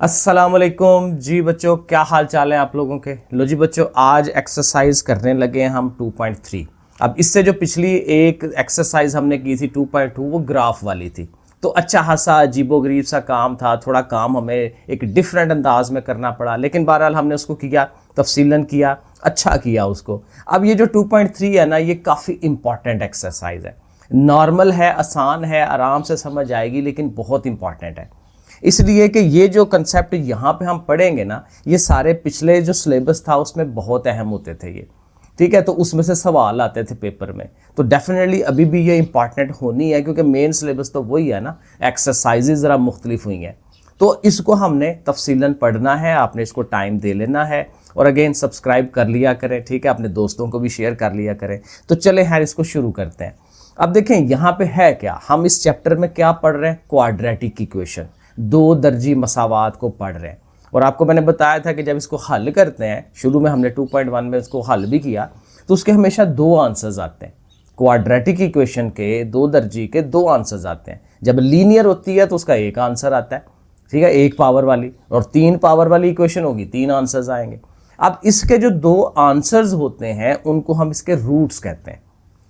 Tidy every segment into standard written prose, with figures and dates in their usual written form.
अस्सलाम वालेकुम जी बच्चों, क्या हाल चाल है आप लोगों के। लो जी बच्चों, आज एक्सरसाइज करने लगे हैं हम 2.3। अब इससे जो पिछली एक एक्सरसाइज हमने की थी 2.2, वो ग्राफ वाली थी। तो अच्छा खासा अजीबोगरीब सा काम था, थोड़ा काम हमें एक डिफरेंट अंदाज में करना पड़ा, लेकिन बहरहाल हमने उसको किया, तफसीलन किया, अच्छा किया उसको। अब ये जो 2.3 है ना, ये काफ़ी इंपॉर्टेंट एक्सरसाइज है। नॉर्मल है, आसान है, आराम से समझ आएगी, लेकिन बहुत इंपॉर्टेंट है। इसलिए कि ये जो कंसेप्ट यहाँ पे हम पढ़ेंगे ना, ये सारे पिछले जो सिलेबस था उसमें बहुत अहम होते थे ये। ठीक है, तो उसमें से सवाल आते थे पेपर में, तो डेफिनेटली अभी भी ये इंपॉर्टेंट होनी है, क्योंकि मेन सिलेबस तो वही है ना, एक्सरसाइजेज ज़रा मुख्तलिफ हुई हैं। तो इसको हमने तफसीलन पढ़ना है, आपने इसको टाइम दे लेना है, और अगेन सब्सक्राइब कर लिया करें, ठीक है, अपने दोस्तों को भी शेयर कर लिया करें। तो चले यार, इसको शुरू करते हैं। अब देखें यहाँ पे है क्या, हम इस चैप्टर में क्या पढ़ रहे हैं, क्वाड्रेटिक इक्वेशन, दो दर्जी मसावात को पढ़ रहे हैं। और आपको मैंने बताया था कि जब इसको हल करते हैं, शुरू में हमने 2.1 में इसको हल भी किया, तो उसके हमेशा दो आंसर्स आते हैं। क्वाड्रेटिक इक्वेशन के दो दर्जी के दो आंसर्स आते हैं। जब लीनियर होती है तो उसका एक आंसर आता है, ठीक है, एक पावर वाली, और तीन पावर वाली इक्वेशन होगी, तीन आंसर्स आएंगे। अब इसके जो दो आंसर्स होते हैं उनको हम इसके रूट्स कहते हैं।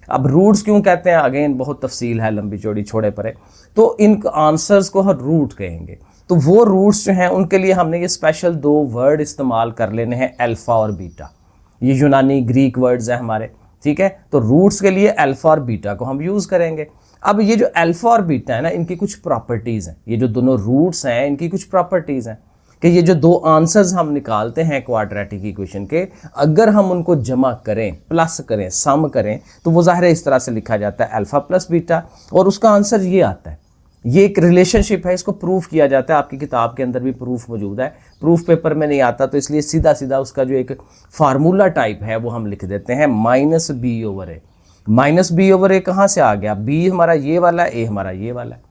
अब रूट्स क्यों कहते हैं, अगेन बहुत तफसील है, लंबी चौड़ी छोड़े पड़े, तो इन आंसर्स को हम रूट कहेंगे। तो वो रूट्स जो हैं उनके लिए हमने ये स्पेशल दो वर्ड इस्तेमाल कर लेने हैं, अल्फ़ा और बीटा। ये यूनानी ग्रीक वर्ड्स हैं हमारे, ठीक है। तो रूट्स के लिए अल्फ़ा और बीटा को हम यूज़ करेंगे। अब ये जो अल्फ़ा और बीटा है ना, इनकी कुछ प्रॉपर्टीज़ हैं। ये जो दोनों रूट्स हैं इनकी कुछ प्रॉपर्टीज़ हैं कि ये जो दो आंसर्स हम निकालते हैं क्वाड्रेटिक इक्वेशन के, अगर हम उनको जमा करें, प्लस करें, सम करें, तो वो ज़ाहिर है इस तरह से लिखा जाता है, अल्फ़ा प्लस बीटा, और उसका आंसर ये आता है। ये एक रिलेशनशिप है, इसको प्रूफ किया जाता है, आपकी किताब के अंदर भी प्रूफ मौजूद है। प्रूफ पेपर में नहीं आता, तो इसलिए सीधा सीधा उसका जो एक फार्मूला टाइप है वो हम लिख देते हैं, माइनस बी ओवर ए। माइनस बी ओवर ए कहाँ से आ गया, बी हमारा ये वाला है, ए हमारा ये वाला है,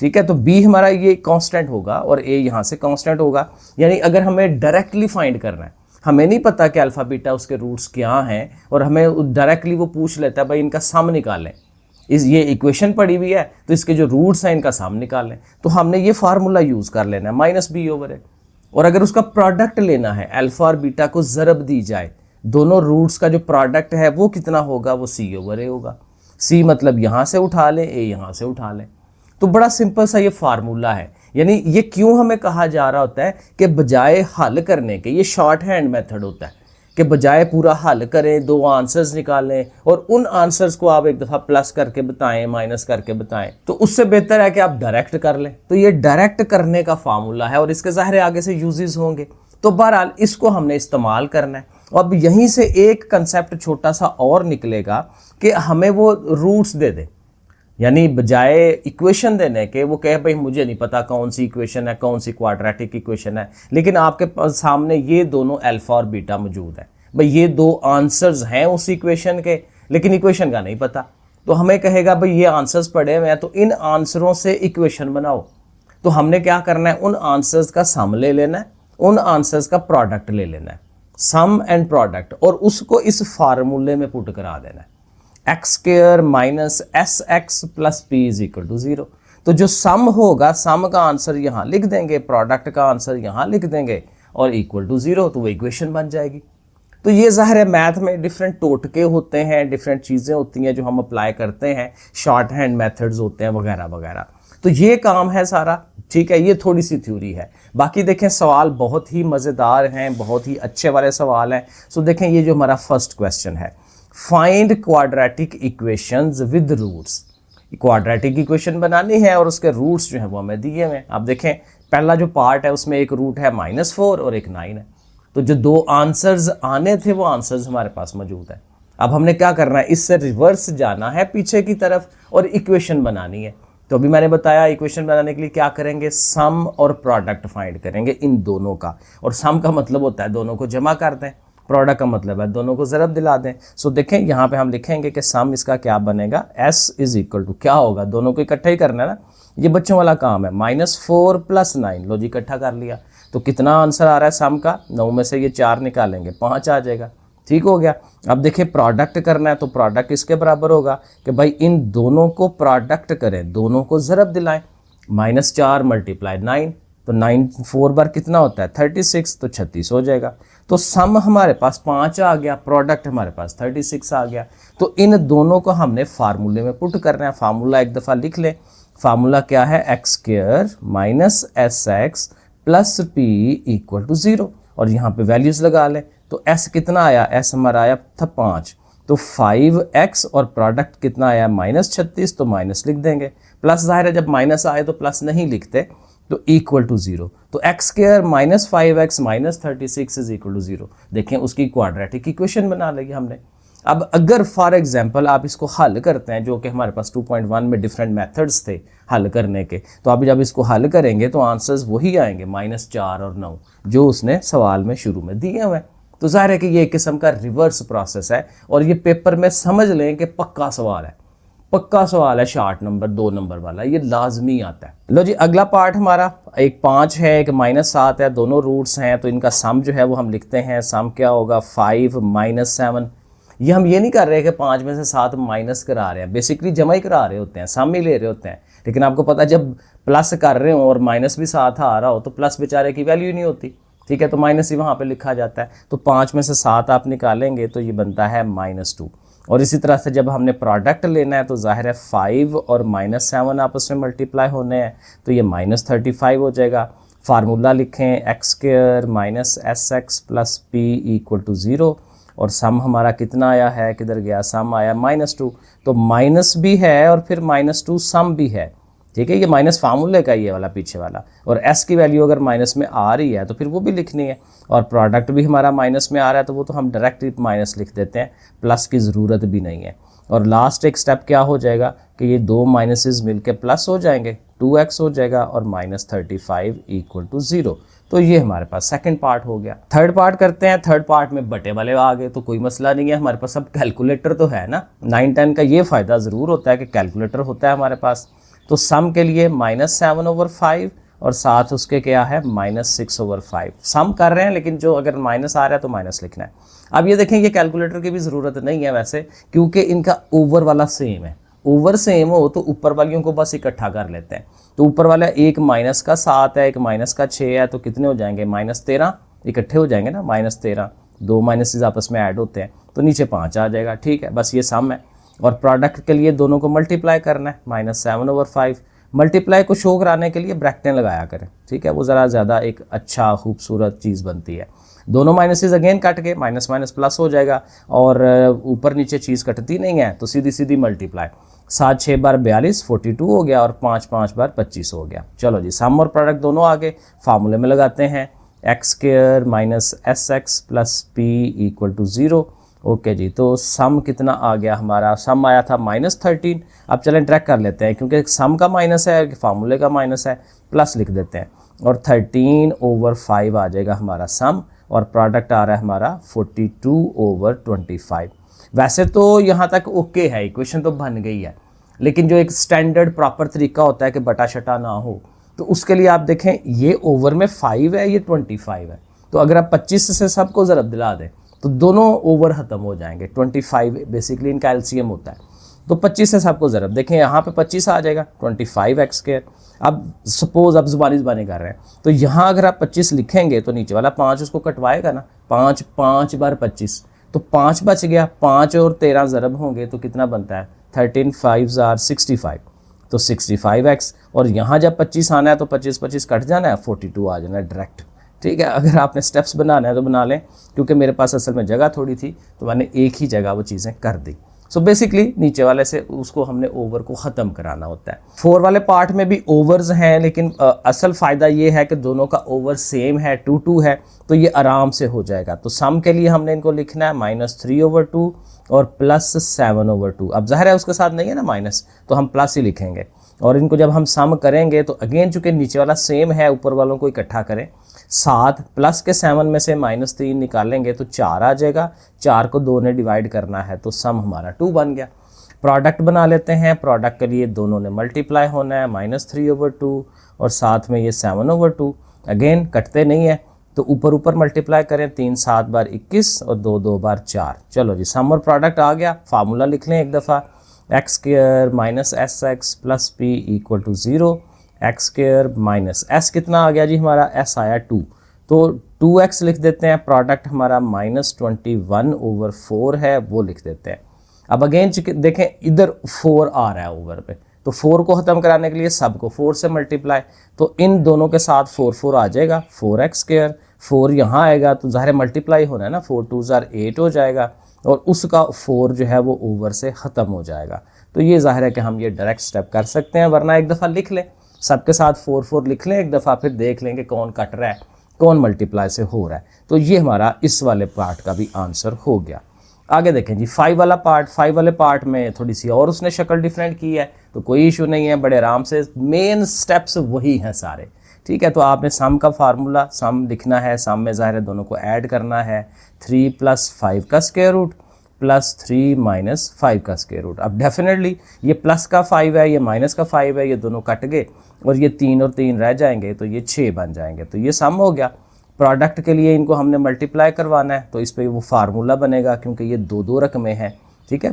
ठीक है। तो b हमारा ये कांस्टेंट होगा और a यहाँ से कांस्टेंट होगा। यानी अगर हमें डायरेक्टली फाइंड करना है, हमें नहीं पता कि अल्फ़ा बीटा उसके रूट्स क्या हैं, और हमें डायरेक्टली वो पूछ लेता है भाई इनका सम निकालें, ये इक्वेशन पड़ी हुई है तो इसके जो रूट्स हैं इनका सम निकालें, तो हमने ये फार्मूला यूज़ कर लेना है, माइनस बी ओवर ए। और अगर उसका प्रोडक्ट लेना है, अल्फ़ा और बीटा को ज़रब दी जाए, दोनों रूट्स का जो प्रोडक्ट है वो कितना होगा, वो c ओवर ए होगा। c मतलब यहाँ से उठा लें, a यहाँ से उठा लें। तो बड़ा सिंपल सा ये फार्मूला है। यानी ये क्यों हमें कहा जा रहा होता है कि बजाय हल करने के, ये शॉर्ट हैंड मेथड होता है कि बजाय पूरा हल करें, दो आंसर्स निकालें और उन आंसर्स को आप एक दफ़ा प्लस करके बताएं, माइनस करके बताएं, तो उससे बेहतर है कि आप डायरेक्ट कर लें। तो ये डायरेक्ट करने का फार्मूला है और इसके ज़ाहिर आगे से यूजेस होंगे, तो बहरहाल इसको हमने इस्तेमाल करना है। अब यहीं से एक कंसेप्ट छोटा सा और निकलेगा कि हमें वो रूट्स दे दे, यानी बजाय इक्वेशन देने के वो कहे भाई मुझे नहीं पता कौन सी इक्वेशन है, कौन सी क्वाड्रेटिक इक्वेशन है, लेकिन आपके सामने ये दोनों अल्फ़ा और बीटा मौजूद है, भाई ये दो आंसर्स हैं उस इक्वेशन के, लेकिन इक्वेशन का नहीं पता। तो हमें कहेगा भाई ये आंसर्स पड़े हुए हैं, तो इन आंसरों से इक्वेशन बनाओ। तो हमने क्या करना है, उन आंसर्स का सम ले लेना है, उन आंसर्स का प्रोडक्ट ले लेना है, सम एंड प्रोडक्ट, और उसको इस फार्मूले में पुट करा देना है, x square minus s x plus p is equal to 0। तो जो सम होगा, सम का आंसर यहाँ लिख देंगे, प्रोडक्ट का आंसर यहाँ लिख देंगे, और इक्वल टू 0, तो वो इक्वेशन बन जाएगी। तो ये ज़ाहिर है मैथ में डिफरेंट टोटके होते हैं, डिफरेंट चीज़ें होती हैं जो हम अप्लाई करते हैं, शॉर्ट हैंड मेथड्स होते हैं वगैरह वगैरह। तो ये काम है सारा, ठीक है, ये थोड़ी सी थ्योरी है। बाकी देखें सवाल बहुत ही मज़ेदार हैं, बहुत ही अच्छे वाले सवाल हैं। सो देखें ये जो हमारा फर्स्ट क्वेश्चन है, find quadratic equations with roots. Quadratic equation बनानी है और उसके रूट्स जो हैं वो हमें दिए हुए हैं। आप देखें पहला जो पार्ट है उसमें एक रूट है -4 और एक 9 है। तो जो दो आंसर्स आने थे वो आंसर्स हमारे पास मौजूद है। अब हमने क्या करना है, इससे रिवर्स जाना है पीछे की तरफ और इक्वेशन बनानी है। तो अभी मैंने बताया इक्वेशन बनाने के लिए क्या करेंगे, सम और प्रोडक्ट फाइंड करेंगे इन दोनों का। और सम का मतलब होता है दोनों को जमा कर दें, प्रोडक्ट का मतलब है दोनों को ज़रब दिला दें। सो देखें यहाँ पे हम लिखेंगे कि सम इसका क्या बनेगा, s इज इक्वल टू क्या होगा, दोनों को इकट्ठा ही करना है ना, ये बच्चों वाला काम है, -4 + 9। लो जी इकट्ठा कर लिया, तो कितना आंसर आ रहा है सम का, 9 में से ये 4 निकालेंगे, 5 आ जाएगा, ठीक हो गया। अब देखिए प्रोडक्ट करना है, तो प्रोडक्ट इसके बराबर होगा कि भाई इन दोनों को प्रोडक्ट करें, दोनों को ज़रब दिलाएं, -4 × 9, तो 9 4 बार कितना होता है 36, तो 36 हो जाएगा। तो सम हमारे पास 5 आ गया, प्रोडक्ट हमारे पास 36 आ गया। तो इन दोनों को हमने फार्मूले में पुट करना है। फार्मूला एक दफ़ा लिख लें। फार्मूला क्या है, x² minus SX plus P equal to 0, और यहाँ पे वैल्यूज़ लगा लें। तो S कितना आया, S हमारा आया था 5, तो 5x और प्रोडक्ट कितना आया -36, तो माइनस लिख देंगे। प्लस जाहिर है जब माइनस आए तो प्लस नहीं लिखते, तो इक्वल टू 0। तो x² minus 5x minus 36 is equal to 0। देखें उसकी क्वाड्रेटिक इक्वेशन बना लेगी हमने। अब अगर फॉर एग्जांपल आप इसको हल करते हैं, जो कि हमारे पास 2.1 में डिफरेंट मेथड्स थे हल करने के, तो आप जब इसको हल करेंगे तो आंसर्स वही आएंगे -4 और 9 जो उसने सवाल में शुरू में दिए हुए हैं। तो जाहिर है कि ये एक किस्म का रिवर्स प्रोसेस है, और ये पेपर में समझ लें कि पक्का सवाल है, पक्का सवाल है। शार्ट नंबर 2 नंबर वाला ये लाजमी आता है। लो जी, अगला पार्ट हमारा, एक 5 है एक -7 है, दोनों रूट्स हैं, तो इनका सम जो है वो हम लिखते हैं। सम क्या होगा, 5 - 7। ये हम ये नहीं कर रहे कि 5 में से 7 माइनस करा रहे हैं, बेसिकली जमा ही करा रहे होते हैं, सम ही ले रहे होते हैं। लेकिन आपको पता है जब प्लस कर रहे हो और माइनस भी साथ आ रहा हो तो प्लस बेचारे की वैल्यू नहीं होती, ठीक है, तो माइनस ही वहाँ पे लिखा जाता है। तो 5 में से 7 आप निकालेंगे तो ये बनता है -2। और इसी तरह से जब हमने प्रोडक्ट लेना है तो जाहिर है 5 और -7 आपस में मल्टीप्लाई होने हैं, तो ये -35 हो जाएगा। फार्मूला लिखें, x² minus SX plus P equal to 0, और सम हमारा कितना आया है, किधर गया, सम आया -2। तो माइनस भी है और फिर -2 सम भी है, ठीक है, ये माइनस फार्मूले का ये वाला पीछे वाला। और s की वैल्यू अगर माइनस में आ रही है तो फिर वो भी लिखनी है, और प्रोडक्ट भी हमारा माइनस में आ रहा है तो वो तो हम डायरेक्ट माइनस लिख देते हैं, प्लस की ज़रूरत भी नहीं है। और लास्ट एक स्टेप क्या हो जाएगा कि ये दो माइनसेस मिलके प्लस हो जाएंगे, 2x हो जाएगा और -35 इक्वल टू 0। तो ये हमारे पास सेकंड पार्ट हो गया। थर्ड पार्ट करते हैं। थर्ड पार्ट में बटे वाले आ गए तो कोई मसला नहीं है, हमारे पास अब कैलकुलेटर तो है ना। 9-10 का ये फ़ायदा ज़रूर होता है कि कैलकुलेटर होता है हमारे पास। तो सम के लिए -7/5 और साथ उसके क्या है -6/5। सम कर रहे हैं लेकिन जो अगर माइनस आ रहा है तो माइनस लिखना है। अब ये देखें, ये कैलकुलेटर की भी ज़रूरत नहीं है वैसे, क्योंकि इनका ओवर वाला सेम है। ओवर सेम हो तो ऊपर वालियों को बस इकट्ठा कर लेते हैं। तो ऊपर वाला एक -7 है, एक -6 है, तो कितने हो जाएंगे -13, इकट्ठे हो जाएंगे ना, -13, दो माइनसेस आपस में ऐड होते हैं तो नीचे 5 आ जाएगा। ठीक है, बस ये सम है। और प्रोडक्ट के लिए दोनों को मल्टीप्लाई करना है, -7/5। मल्टीप्लाई को शो कराने के लिए ब्रैकेटें लगाया करें, ठीक है, वो ज़रा ज़्यादा एक अच्छा खूबसूरत चीज़ बनती है। दोनों माइनसेस अगेन कट के माइनस माइनस प्लस हो जाएगा, और ऊपर नीचे चीज़ कटती नहीं है तो सीधी सीधी मल्टीप्लाई। 7 6 बार 42 42 हो गया, और 5 5 बार 25 हो गया। चलो जी, सम और प्रोडक्ट दोनों आगे फार्मूले में लगाते हैं। x² minus SX plus P equal to 0। Okay जी, तो सम कितना आ गया हमारा, सम आया था -13। अब चलें ट्रैक कर लेते हैं, क्योंकि सम का माइनस है फार्मूले का माइनस है, प्लस लिख देते हैं, और 13/5 आ जाएगा हमारा सम, और प्रोडक्ट आ रहा है हमारा 42/25। वैसे तो यहाँ तक ओके है, इक्वेशन तो बन गई है, लेकिन जो एक स्टैंडर्ड प्रॉपर तरीका होता है कि बटा शटा ना हो, तो उसके लिए आप देखें ये ओवर में 5 है, ये 25 है, तो अगर आप 25 से सबको ज़रब दिला दें तो दोनों ओवर ख़त्म हो जाएंगे। 25 बेसिकली इनका एलसीएम होता है, तो 25 से सबको ज़रब देखें, यहाँ पे 25 आ जाएगा, 25x²। अब सपोज आप ज़ुबानी कर रहे हैं, तो यहाँ अगर आप 25 लिखेंगे तो नीचे वाला 5 उसको कटवाएगा ना, 5 5 बार 25, तो 5 बच गया। 5 और 13 ज़रब होंगे तो कितना बनता है, 13 5 are 65, तो 65x। और यहाँ जब 25 आना है तो 25 25 कट जाना है, 42 आ जाना है डायरेक्ट। ठीक है, अगर आपने स्टेप्स बनाना है तो बना लें, क्योंकि मेरे पास असल में जगह थोड़ी थी तो मैंने एक ही जगह वो चीज़ें कर दी। सो बेसिकली नीचे वाले से उसको हमने ओवर को ख़त्म कराना होता है। 4 वाले पार्ट में भी ओवर्स हैं, लेकिन असल फ़ायदा ये है कि दोनों का ओवर सेम है, 2 है, तो ये आराम से हो जाएगा। तो सम के लिए हमने इनको लिखना है -3/2 और +7/2। अब ज़ाहिर है उसके साथ नहीं है ना माइनस, तो हम प्लस ही लिखेंगे। और इनको जब हम सम करेंगे तो अगेन चूँकि नीचे वाला सेम है, ऊपर वालों को इकट्ठा करें। 7 प्लस के 7 में से -3 निकालेंगे तो 4 आ जाएगा। 4 को 2 ने डिवाइड करना है, तो सम हमारा 2 बन गया। प्रोडक्ट बना लेते हैं। प्रोडक्ट के लिए दोनों ने मल्टीप्लाई होना है, -3/2 और साथ में ये 7/2। अगेन कटते नहीं है तो ऊपर ऊपर मल्टीप्लाई करें, 3 7 बार 21 और 2 2 बार 4। चलो जी, सम और प्रोडक्ट आ गया। फार्मूला लिख लें एक दफ़ा, x² minus SX plus P equal to 0। X square minus s कितना आ गया जी हमारा, एस आया 2, तो 2x लिख देते हैं, प्रोडक्ट हमारा -21/4 है वो लिख देते हैं। अब अगेन देखें इधर 4 आ रहा है ओवर पे, तो 4 को ख़त्म कराने के लिए सब को 4 से मल्टीप्लाई, तो इन दोनों के साथ 4 आ जाएगा, 4x स्क्वायर, 4 यहाँ आएगा तो ज़ाहिर मल्टीप्लाई होना है ना, 4 2 8 हो जाएगा और उसका 4 जो है वो ओवर से ख़त्म हो जाएगा। तो ये ज़ाहिर है कि हम ये डायरेक्ट स्टेप कर सकते हैं, वरना एक दफ़ा लिख लें, सबके साथ 4 लिख लें एक दफ़ा, फिर देख लेंगे कौन कट रहा है कौन मल्टीप्लाई से हो रहा है। तो ये हमारा इस वाले पार्ट का भी आंसर हो गया। आगे देखें जी 5 वाला पार्ट, 5 वाले पार्ट में थोड़ी सी और उसने शक्ल डिफरेंट की है, तो कोई इशू नहीं है, बड़े आराम से मेन स्टेप्स वही हैं सारे, ठीक है। तो आपने सम का फार्मूला, सम लिखना है, सम में ज़ाहिर है दोनों को ऐड करना है, 3 + 5 का स्क्वायर रूट प्लस 3 - 5 का स्क्वायर रूट। अब डेफिनेटली ये प्लस का 5 है, ये माइनस का 5 है, ये दोनों कट गए और ये 3 और 3 रह जाएंगे, तो ये 6 बन जाएंगे, तो ये सम हो गया। प्रोडक्ट के लिए इनको हमने मल्टीप्लाई करवाना है, तो इस पे वो फार्मूला बनेगा, क्योंकि ये दो दो रकमें हैं, ठीक है।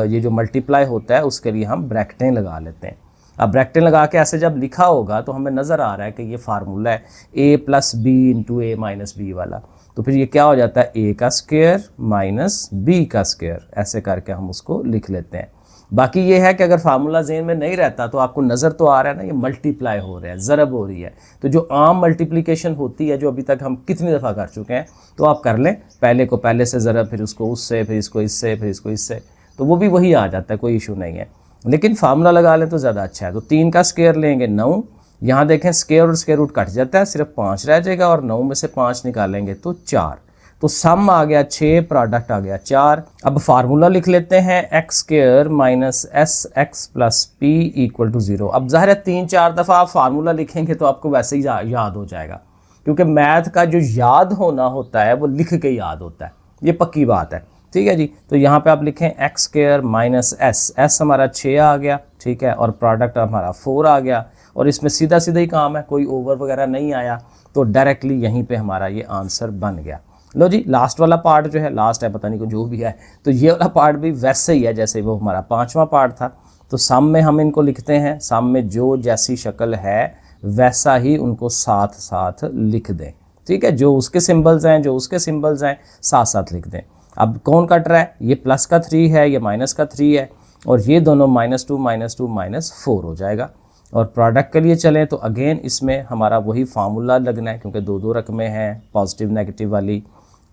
ये जो मल्टीप्लाई होता है उसके लिए हम ब्रैकेटें लगा लेते हैं। अब ब्रैकेटें लगा के ऐसे जब लिखा होगा तो हमें नज़र आ रहा है कि ये फार्मूला है a + b × a - b वाला, तो फिर ये क्या हो जाता है, a का स्क्वायर माइनस b का स्क्वायर, ऐसे करके हम उसको लिख लेते हैं। बाकी ये है कि अगर फार्मूला ज़हन में नहीं रहता तो आपको नज़र तो आ रहा है ना, ये मल्टीप्लाई हो रहा है, ज़रब हो रही है, तो जो आम मल्टीप्लिकेशन होती है जो अभी तक हम कितनी दफ़ा कर चुके हैं, तो आप कर लें, पहले को पहले से ज़रब, फिर उसको उससे, फिर इसको इससे, फिर इसको इससे, तो वो भी वही आ जाता है, कोई इशू नहीं है। लेकिन फार्मूला लगा लें तो ज़्यादा अच्छा है। तो 3 का स्क्वायर लेंगे 9, यहाँ देखें स्क्वायर और स्क्वायर रूट कट जाता है, सिर्फ 5 रह जाएगा और 9 में से 5 निकालेंगे तो 4, तो सम आ गया 6, प्रोडक्ट आ गया 4। अब फार्मूला लिख लेते हैं, x² - sx + p = 0। अब ज़ाहिर है 3-4 दफ़ा आप फार्मूला लिखेंगे तो आपको वैसे ही याद हो जाएगा, क्योंकि मैथ का जो याद होना होता है वो लिख के याद होता है, ये पक्की बात है, ठीक है जी। तो यहाँ पे आप लिखें x² - s हमारा 6 आ गया, ठीक है, और प्रोडक्ट हमारा 4 आ गया, और इसमें सीधा सीधा ही काम है, कोई ओवर वगैरह नहीं आया, तो डायरेक्टली यहीं पे हमारा ये आंसर बन गया। लो जी लास्ट वाला पार्ट जो है, लास्ट है पता नहीं को जो भी है, तो ये वाला पार्ट भी वैसे ही है जैसे वो हमारा 5वां पार्ट था। तो सम में हम इनको लिखते हैं, सम में जो जैसी शक्ल है वैसा ही उनको साथ साथ लिख दें, ठीक है, जो उसके सिंबल्स हैं जो उसके सिंबल्स हैं साथ साथ लिख दें। अब कौन कट रहा है, ये प्लस का 3 है, ये माइनस का 3 है, और ये दोनों -2 - 4 हो जाएगा। और प्रोडक्ट के लिए चलें तो अगेन इसमें हमारा वही फार्मूला लगना है, क्योंकि दो दो रकमें हैं पॉजिटिव नेगेटिव वाली,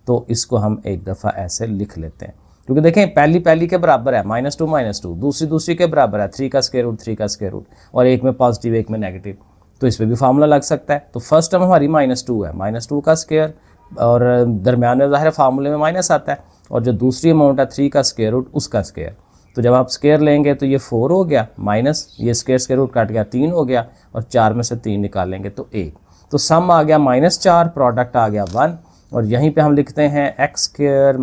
तो इसको हम एक दफ़ा ऐसे लिख लेते हैं, क्योंकि देखें पहली के बराबर है -2 - 2, दूसरी के बराबर है 3 का स्क्वायर रूट 3 का स्क्वायर रूट, और एक में पॉजिटिव एक में नेगेटिव, तो इस पर भी फार्मूला लग सकता है। तो फर्स्ट टर्म हमारी -2 है, -2 का स्क्वायर, और दरम्यान में ज़ाहिर फार्मूले में माइनस आता है, और जो दूसरी अमाउंट है 3 का स्क्वायर रूट उसका स्क्वायर, तो जब आप स्क्वायर लेंगे तो ये 4 हो गया, माइनस ये स्क्वायर रूट काट गया 3 हो गया, और 4 में से 3 निकालेंगे तो 1, तो सम आ गया -4, प्रोडक्ट आ गया 1, और यहीं पे हम लिखते हैं x² -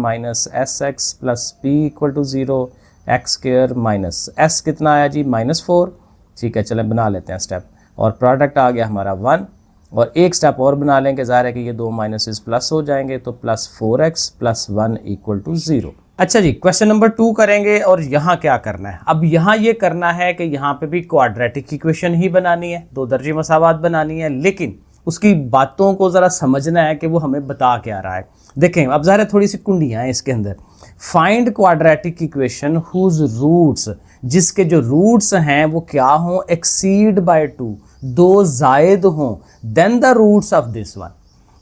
sx + p = 0, x² - s कितना आया जी -4, ठीक है, चलें बना लेते हैं स्टेप, और प्रोडक्ट आ गया हमारा 1, और एक स्टेप और बना लेंगे, ज़ाहिर है कि ये दो माइनसेस प्लस हो जाएंगे, तो +4x + 1 = 0। अच्छा जी, क्वेश्चन नंबर 2 करेंगे, और यहाँ क्या करना है, अब यहाँ ये करना है कि यहाँ पे भी क्वाड्रेटिक इक्वेशन ही बनानी है, दो दर्जे मसावात बनानी है, लेकिन उसकी बातों को ज़रा समझना है कि वो हमें बता क्या रहा है। देखें अब ज़ाहिर थोड़ी सी कुंडियाँ हैं इसके अंदर, find quadratic equation whose roots, जिसके जो रूट्स हैं वो क्या हों, एक्सीड बाय 2, 2 जायद हों, then the roots of this one.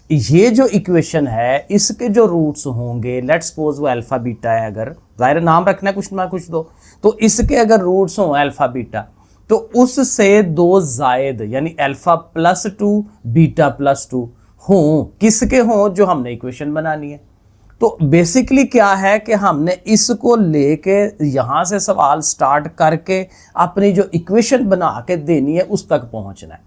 ये जो इक्वेशन है इसके जो रूट्स होंगे, लेट्स सपोज वो अल्फा बीटा है, अगर ज़ाहिर नाम रखना है कुछ ना कुछ दो, तो इसके अगर रूट्स हों अल्फा बीटा, तो उससे 2 जायद यानी अल्फा +2 बीटा +2 हों, किसके हों, जो हमने इक्वेशन बनानी है। तो बेसिकली क्या है कि हमने इसको लेके यहाँ से सवाल स्टार्ट करके अपनी जो इक्वेशन बना के देनी है उस तक पहुँचना है।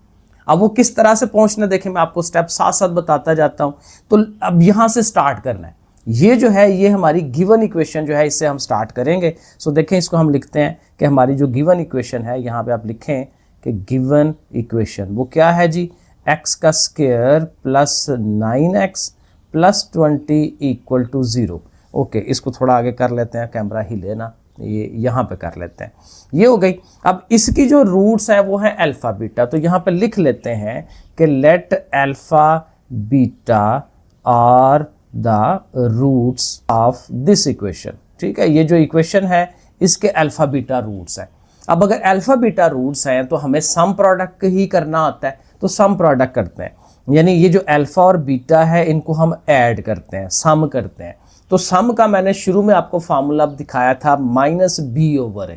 अब वो किस तरह से पहुँचना, देखें मैं आपको स्टेप साथ साथ बताता जाता हूँ। तो अब यहाँ से स्टार्ट करना है, ये जो है ये हमारी गिवन इक्वेशन जो है इससे हम स्टार्ट करेंगे। सो देखें इसको हम लिखते हैं कि हमारी जो गिवन इक्वेशन है, यहाँ पे आप लिखें कि गिवन इक्वेशन वो क्या है जी, x का square plus 9x plus 20 = 0। Okay, इसको थोड़ा आगे कर लेते हैं, कैमरा हिले ना, ये यहाँ पे कर लेते हैं, ये हो गई। अब इसकी जो रूट्स हैं वो है अल्फा बीटा, तो यहाँ पे लिख लेते हैं कि let alpha beta are the roots of this equation. ठीक है, ये जो इक्वेशन है इसके अल्फा बीटा रूट्स हैं। अब अगर अल्फा बीटा रूट्स हैं तो हमें सम प्रोडक्ट ही करना आता है, तो सम प्रोडक्ट करते हैं, यानी ये जो अल्फा और बीटा है इनको हम ऐड करते हैं, सम करते हैं। तो सम का मैंने शुरू में आपको फार्मूला दिखाया था -b/a,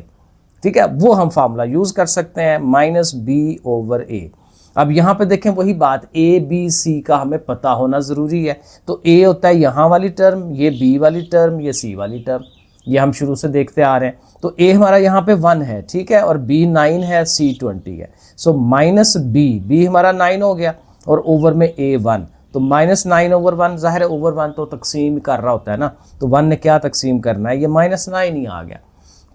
ठीक है, वो हम फार्मूला यूज कर सकते हैं -b/a। अब यहाँ पे देखें वही बात, ए बी सी का हमें पता होना ज़रूरी है। तो ए होता है यहाँ वाली टर्म, ये बी वाली टर्म, ये सी वाली टर्म, ये हम शुरू से देखते आ रहे हैं। तो ए हमारा यहाँ पे 1 है, ठीक है, और बी 9 है, सी 20 है। सो -b हमारा 9 हो गया और ओवर में ए 1, तो -9/1, ज़ाहिर है ओवर 1 तो तकसीम कर रहा होता है ना, तो 1 ने क्या तकसीम करना है, ये -9 ही आ गया।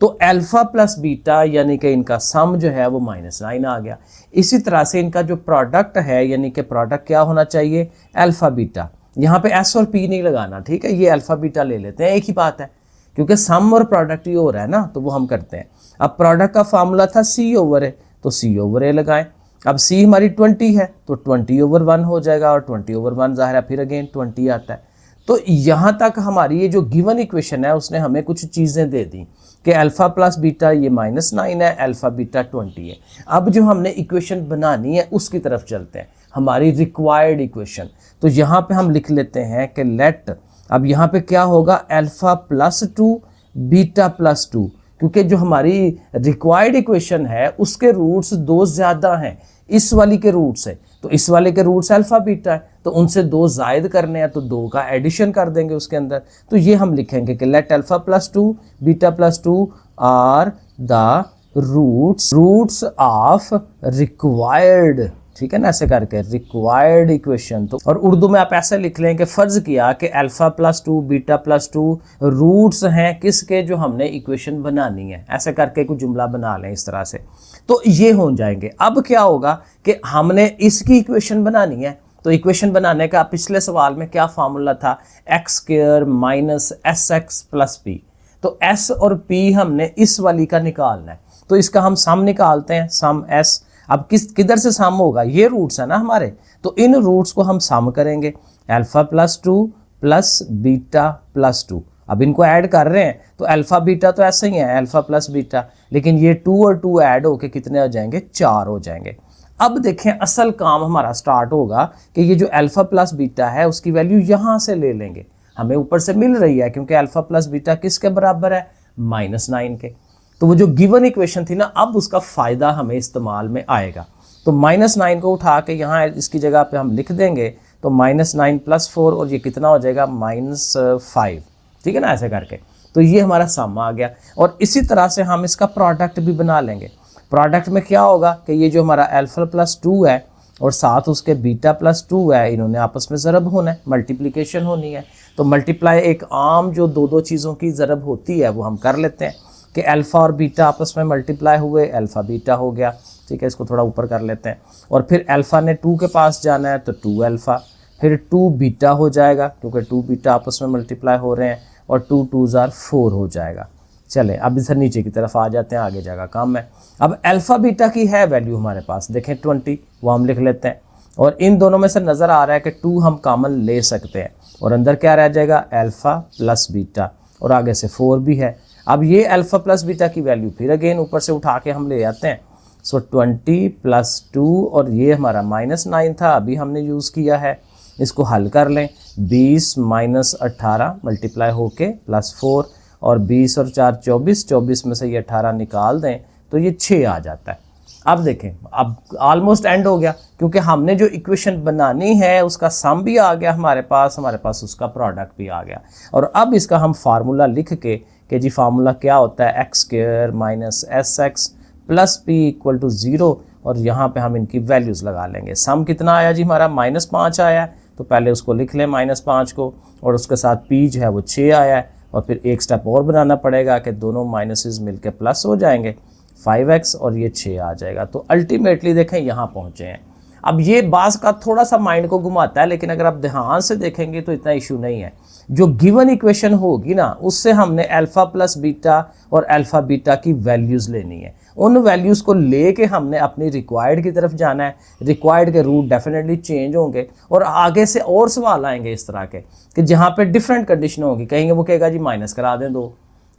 तो अल्फा प्लस बीटा यानी कि इनका सम जो है वो -9 आ गया। इसी तरह से इनका जो प्रोडक्ट है, यानी कि प्रोडक्ट क्या होना चाहिए, अल्फा बीटा। यहाँ पे एस और पी नहीं लगाना, ठीक है, ये अल्फा बीटा ले लेते हैं, एक ही बात है, क्योंकि सम और प्रोडक्ट ही हो रहा है ना, तो वो हम करते हैं। अब प्रोडक्ट का फार्मूला था c/a, तो c/a लगाएं। अब c हमारी 20 है तो 20/1 हो जाएगा, और 20/1 ज़ाहिर है फिर अगेन 20 आता है। तो यहाँ तक हमारी ये जो गिवन इक्वेशन है उसने हमें कुछ चीज़ें दे दी कि अल्फा प्लस बीटा ये -9 है, अल्फा बीटा 20 है। अब जो हमने इक्वेशन बनानी है उसकी तरफ चलते हैं, हमारी रिक्वायर्ड इक्वेशन। तो यहाँ पे हम लिख लेते हैं कि लेट, अब यहाँ पे क्या होगा, अल्फा +2 बीटा +2, क्योंकि जो हमारी रिक्वायर्ड इक्वेशन है उसके रूट्स 2 ज़्यादा हैं इस वाली के रूट से, तो इस वाले के रूट्स अल्फा बीटा है, तो उनसे 2 जायद करने हैं, तो 2 का एडिशन कर देंगे उसके अंदर। तो ये हम लिखेंगे कि let alpha +2 beta +2 are the roots of required, ठीक है ना, ऐसे करके रिक्वायर्ड इक्वेशन। तो और उर्दू में आप ऐसे लिख लें कि फ़र्ज़ किया कि अल्फा +2 बीटा +2 रूट्स हैं किसके, जो हमने इक्वेशन बनानी है, ऐसे करके कुछ जुमला बना लें इस तरह से, तो ये हो जाएंगे। अब क्या होगा कि हमने इसकी इक्वेशन बनानी है, तो इक्वेशन बनाने का पिछले सवाल में क्या फार्मूला था, x² - sx + p। तो s और p हमने इस वाली का निकालना है, तो इसका हम सम निकालते हैं, सम s। अब किधर से सम होगा, ये रूट्स है ना हमारे, तो इन रूट्स को हम सम करेंगे, अल्फा +2 प्लस बीटा +2। अब इनको ऐड कर रहे हैं तो अल्फा बीटा तो ऐसे ही है, अल्फा प्लस बीटा, लेकिन ये 2 और 2 ऐड होके कितने हो जाएंगे, 4 हो जाएंगे। अब देखें असल काम हमारा स्टार्ट होगा कि ये जो अल्फा प्लस बीटा है उसकी वैल्यू यहाँ से ले लेंगे, हमें ऊपर से मिल रही है, क्योंकि अल्फा प्लस बीटा किसके बराबर है, -9 के। तो वो जो गिवन इक्वेशन थी ना, अब उसका फ़ायदा हमें इस्तेमाल में आएगा। तो -9 को उठा के यहाँ इसकी जगह पे हम लिख देंगे, तो -9 + 4, और ये कितना हो जाएगा, -5, ठीक है ना, ऐसे करके। तो ये हमारा सम आ गया। और इसी तरह से हम इसका प्रोडक्ट भी बना लेंगे। प्रोडक्ट में क्या होगा कि ये जो हमारा अल्फा +2 है और साथ उसके बीटा +2 है, इन्होंने आपस में ज़रब होना है, मल्टीप्लिकेशन होनी है। तो मल्टीप्लाई एक आम जो दो चीज़ों की ज़रब होती है वो हम कर लेते हैं कि अल्फ़ा और बीटा आपस में मल्टीप्लाई हुए, अल्फ़ा बीटा हो गया, ठीक है, इसको थोड़ा ऊपर कर लेते हैं। और फिर अल्फ़ा ने 2 के पास जाना है तो 2 अल्फ़ा, फिर 2 बीटा हो जाएगा, क्योंकि 2 बीटा आपस में मल्टीप्लाई हो रहे हैं, और 2 2s are 4 हो जाएगा। चले अब इधर नीचे की तरफ आ जाते हैं, आगे जगह काम है। अब अल्फ़ा बीटा की है वैल्यू हमारे पास, देखें 20, वो हम लिख लेते हैं। और इन दोनों में से नज़र आ रहा है कि 2 हम कॉमन ले सकते हैं, और अंदर क्या रह जाएगा, अल्फ़ा प्लस बीटा, और आगे से 4 भी है। अब ये अल्फ़ा प्लस बीटा की वैल्यू फिर अगेन ऊपर से उठा के हम ले आते हैं। सो 20 + 2, और ये हमारा -9 था, अभी हमने यूज़ किया है, इसको हल कर लें। 20 - 18 मल्टीप्लाई होके +4, और 20 और 4 24, 24 में से ये 18 निकाल दें तो ये 6 आ जाता है। अब देखें, अब ऑलमोस्ट एंड हो गया, क्योंकि हमने जो इक्वेशन बनानी है उसका सम भी आ गया हमारे पास उसका प्रोडक्ट भी आ गया। और अब इसका हम फार्मूला लिख के कि जी फार्मूला क्या होता है, x² - sx + p = 0, और यहाँ पे हम इनकी वैल्यूज़ लगा लेंगे। सम कितना आया जी हमारा, -5 आया है, तो पहले उसको लिख लें -5 को, और उसके साथ p जो है वो 6 आया है, और फिर एक स्टेप और बनाना पड़ेगा कि दोनों माइनसेस मिलके प्लस हो जाएंगे, 5x और ये 6 आ जाएगा। तो अल्टीमेटली देखें यहाँ पहुँचे हैं। अब ये बास का थोड़ा सा माइंड को घुमाता है, लेकिन अगर आप ध्यान से देखेंगे तो इतना इशू नहीं है। जो गिवन इक्वेशन होगी ना, उससे हमने अल्फा प्लस बीटा और अल्फा बीटा की वैल्यूज़ लेनी है। उन वैल्यूज़ को लेके हमने अपनी रिक्वायर्ड की तरफ जाना है। रिक्वायर्ड के रूट डेफिनेटली चेंज होंगे और आगे से और सवाल आएंगे इस तरह के कि जहाँ पे डिफरेंट कंडीशन होगी। कहीं वो कहेगा जी माइनस करा दें 2,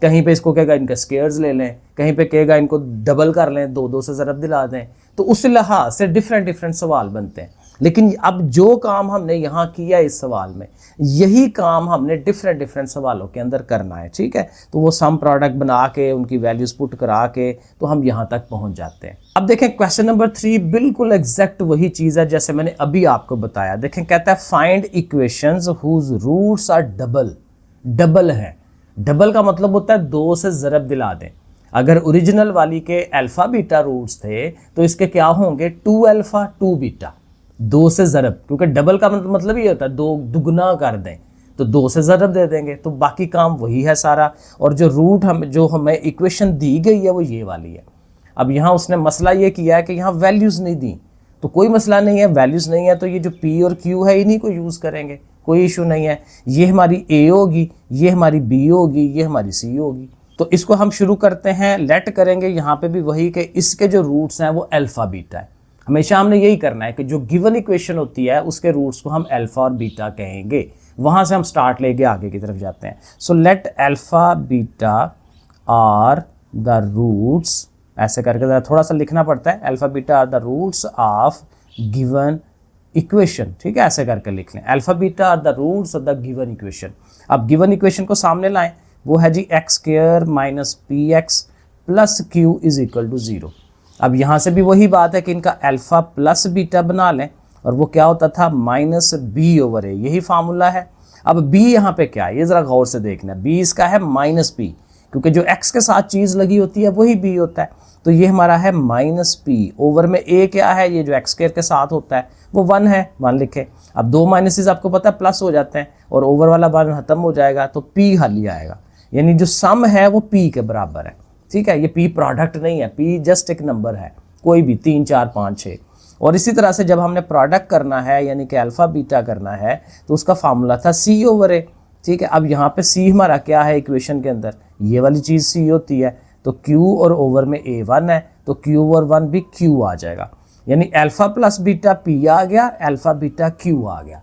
कहीं पे इसको कहेगा इनका स्केयर्स ले लें, कहीं पे कहेगा इनको डबल कर लें, 2 से ज़रब दिला दें। तो उस लिहाज से डिफरेंट सवाल बनते हैं। लेकिन अब जो काम हमने यहाँ किया इस सवाल में, यही काम हमने डिफरेंट सवालों के अंदर करना है, ठीक है। तो वो सम प्रोडक्ट बना के उनकी वैल्यूज पुट करा के तो हम यहाँ तक पहुँच जाते हैं। अब देखें क्वेश्चन नंबर 3 बिल्कुल एग्जैक्ट वही चीज़ है जैसे मैंने अभी आपको बताया। देखें कहता है find equations whose roots are double है। डबल का मतलब होता है 2 से ज़रब दिला दें। अगर ओरिजिनल वाली के अल्फा बीटा रूट्स थे तो इसके क्या होंगे 2 अल्फा 2 बीटा, 2 से ज़रब, क्योंकि डबल का मतलब ही होता है 2 दुगना कर दें, तो 2 से ज़रब दे देंगे। तो बाकी काम वही है सारा। और जो रूट जो हमें इक्वेशन दी गई है वो ये वाली है। अब यहाँ उसने मसला ये किया है कि यहाँ वैल्यूज़ नहीं दी, तो कोई मसला नहीं है, वैल्यूज़ नहीं है तो ये जो P और Q है इन्हीं को यूज़ करेंगे, कोई इशू नहीं है। ये हमारी A होगी, ये हमारी B होगी, ये हमारी C होगी। तो इसको हम शुरू करते हैं, लेट करेंगे यहाँ पे भी वही कि इसके जो रूट्स हैं वो अल्फ़ा बीटा है। हमेशा हमने यही करना है कि जो गिवन इक्वेशन होती है उसके रूट्स को हम अल्फ़ा और बीटा कहेंगे। वहाँ से हम स्टार्ट लेके आगे की तरफ जाते हैं। So let alpha beta are the roots, ऐसे करके ज़रा थोड़ा सा लिखना पड़ता है, alpha beta are the roots of given equation, ठीक है, ऐसे करके लिख लें। Alpha beta are the roots of the given equation. अब गिवन इक्वेशन को सामने लाएं, वो है जी x square minus p x plus q is equal to 0। अब यहाँ से भी वही बात है कि इनका अल्फ़ा प्लस बीटा बना लें, और वो क्या होता था माइनस बी ओवर ए, यही फार्मूला है। अब बी यहाँ पे क्या है ये ज़रा गौर से देखना, बी इसका है माइनस पी, क्योंकि जो एक्स के साथ चीज़ लगी होती है वही बी होता है। तो ये हमारा है माइनस पी ओवर में ए क्या है, ये जो एक्स स्क्वायर के साथ होता है वो 1 है, 1 लिखे। अब 2 माइनसेस आपको पता है प्लस हो जाते हैं और ओवर वाला 1 खत्म हो जाएगा तो पी खाली आएगा, यानी जो सम है वो पी के बराबर है, ठीक है। ये पी प्रोडक्ट नहीं है, पी जस्ट एक नंबर है, कोई भी 3 4 5 6। और इसी तरह से जब हमने प्रोडक्ट करना है यानी कि अल्फ़ा बीटा करना है तो उसका फार्मूला था सी ओवर ए, ठीक है। अब यहाँ पे सी हमारा क्या है इक्वेशन के अंदर, ये वाली चीज़ सी होती है, तो क्यू और ओवर में ए 1 है तो क्यू और 1 भी क्यू आ जाएगा, यानी अल्फ़ा प्लस बीटा पी आ गया, अल्फ़ा बीटा क्यू आ गया।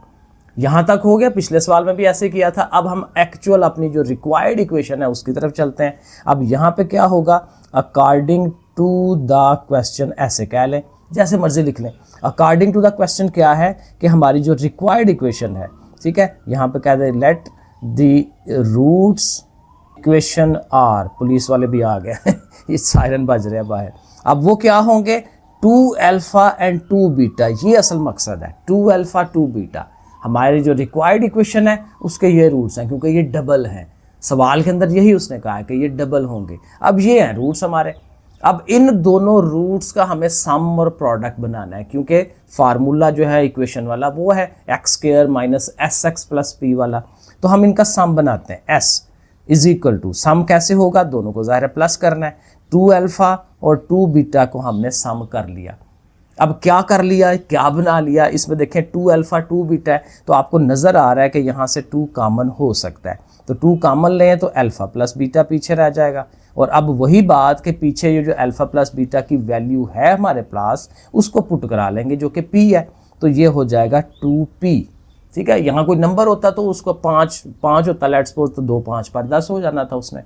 यहाँ तक हो गया, पिछले सवाल में भी ऐसे किया था। अब हम एक्चुअल अपनी जो रिक्वायर्ड इक्वेशन है उसकी तरफ चलते हैं। अब यहाँ पे क्या होगा, अकॉर्डिंग टू द क्वेश्चन, ऐसे कह लें जैसे मर्जी लिख लें। अकॉर्डिंग टू द क्वेश्चन क्या है कि हमारी जो रिक्वायर्ड इक्वेशन है, ठीक है, यहाँ पे कह दें let the roots equation are, police वाले भी आ गए ये सायरन बज रहे हैं बाहर। अब वो क्या होंगे 2 अल्फ़ा एंड 2 बीटा, ये असल मकसद है, 2 अल्फ़ा 2 बीटा। हमारी जो रिक्वायर्ड इक्वेशन है उसके ये रूट्स हैं, क्योंकि ये डबल हैं। सवाल के अंदर यही उसने कहा है कि ये डबल होंगे। अब ये हैं रूट्स हमारे। अब इन दोनों रूट्स का हमें सम और प्रोडक्ट बनाना है, क्योंकि फार्मूला जो है इक्वेशन वाला वो है x square minus s x plus P वाला। तो हम इनका सम बनाते हैं, एस इज इक्वल टू, सम कैसे होगा, दोनों को ज़ाहिर है प्लस करना है। 2 अल्फ़ा और 2 बीटा को हमने सम कर लिया। अब क्या कर लिया, क्या बना लिया, इसमें देखें 2 अल्फ़ा 2 बीटा है तो आपको नज़र आ रहा है कि यहाँ से 2 कॉमन हो सकता है, तो 2 कॉमन लें तो अल्फ़ा प्लस बीटा पीछे रह जाएगा। और अब वही बात कि पीछे ये जो अल्फ़ा प्लस बीटा की वैल्यू है हमारे पास उसको पुट करा लेंगे जो कि p है, तो ये हो जाएगा 2p, ठीक है। यहाँ कोई नंबर होता तो उसको 5 होता, लेट्स सपोज, तो 2 5 पर 10 हो जाना था उसने।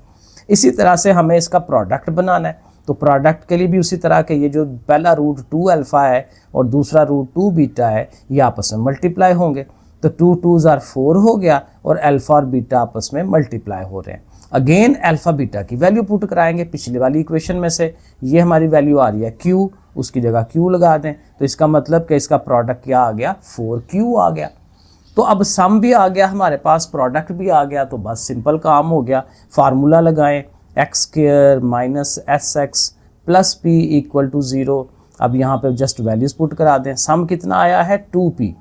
इसी तरह से हमें इसका प्रोडक्ट बनाना है, तो प्रोडक्ट के लिए भी उसी तरह के ये जो पहला रूट 2 अल्फ़ा है और दूसरा रूट 2 बीटा है ये आपस में मल्टीप्लाई होंगे, तो 2 2s are 4 हो गया और अल्फ़ा और बीटा आपस में मल्टीप्लाई हो रहे हैं। अगेन अल्फ़ा बीटा की वैल्यू पुट कराएंगे पिछली वाली इक्वेशन में से, ये हमारी वैल्यू आ रही है q, उसकी जगह q लगा दें, तो इसका मतलब कि इसका प्रोडक्ट क्या आ गया 4q आ गया। तो अब सम भी आ गया हमारे पास, प्रोडक्ट भी आ गया, तो बस सिंपल काम हो गया। फार्मूला लगाएं x square minus s x plus p equal to 0। अब यहाँ पे जस्ट वैल्यूज पुट करा दें, सम कितना आया है 2p,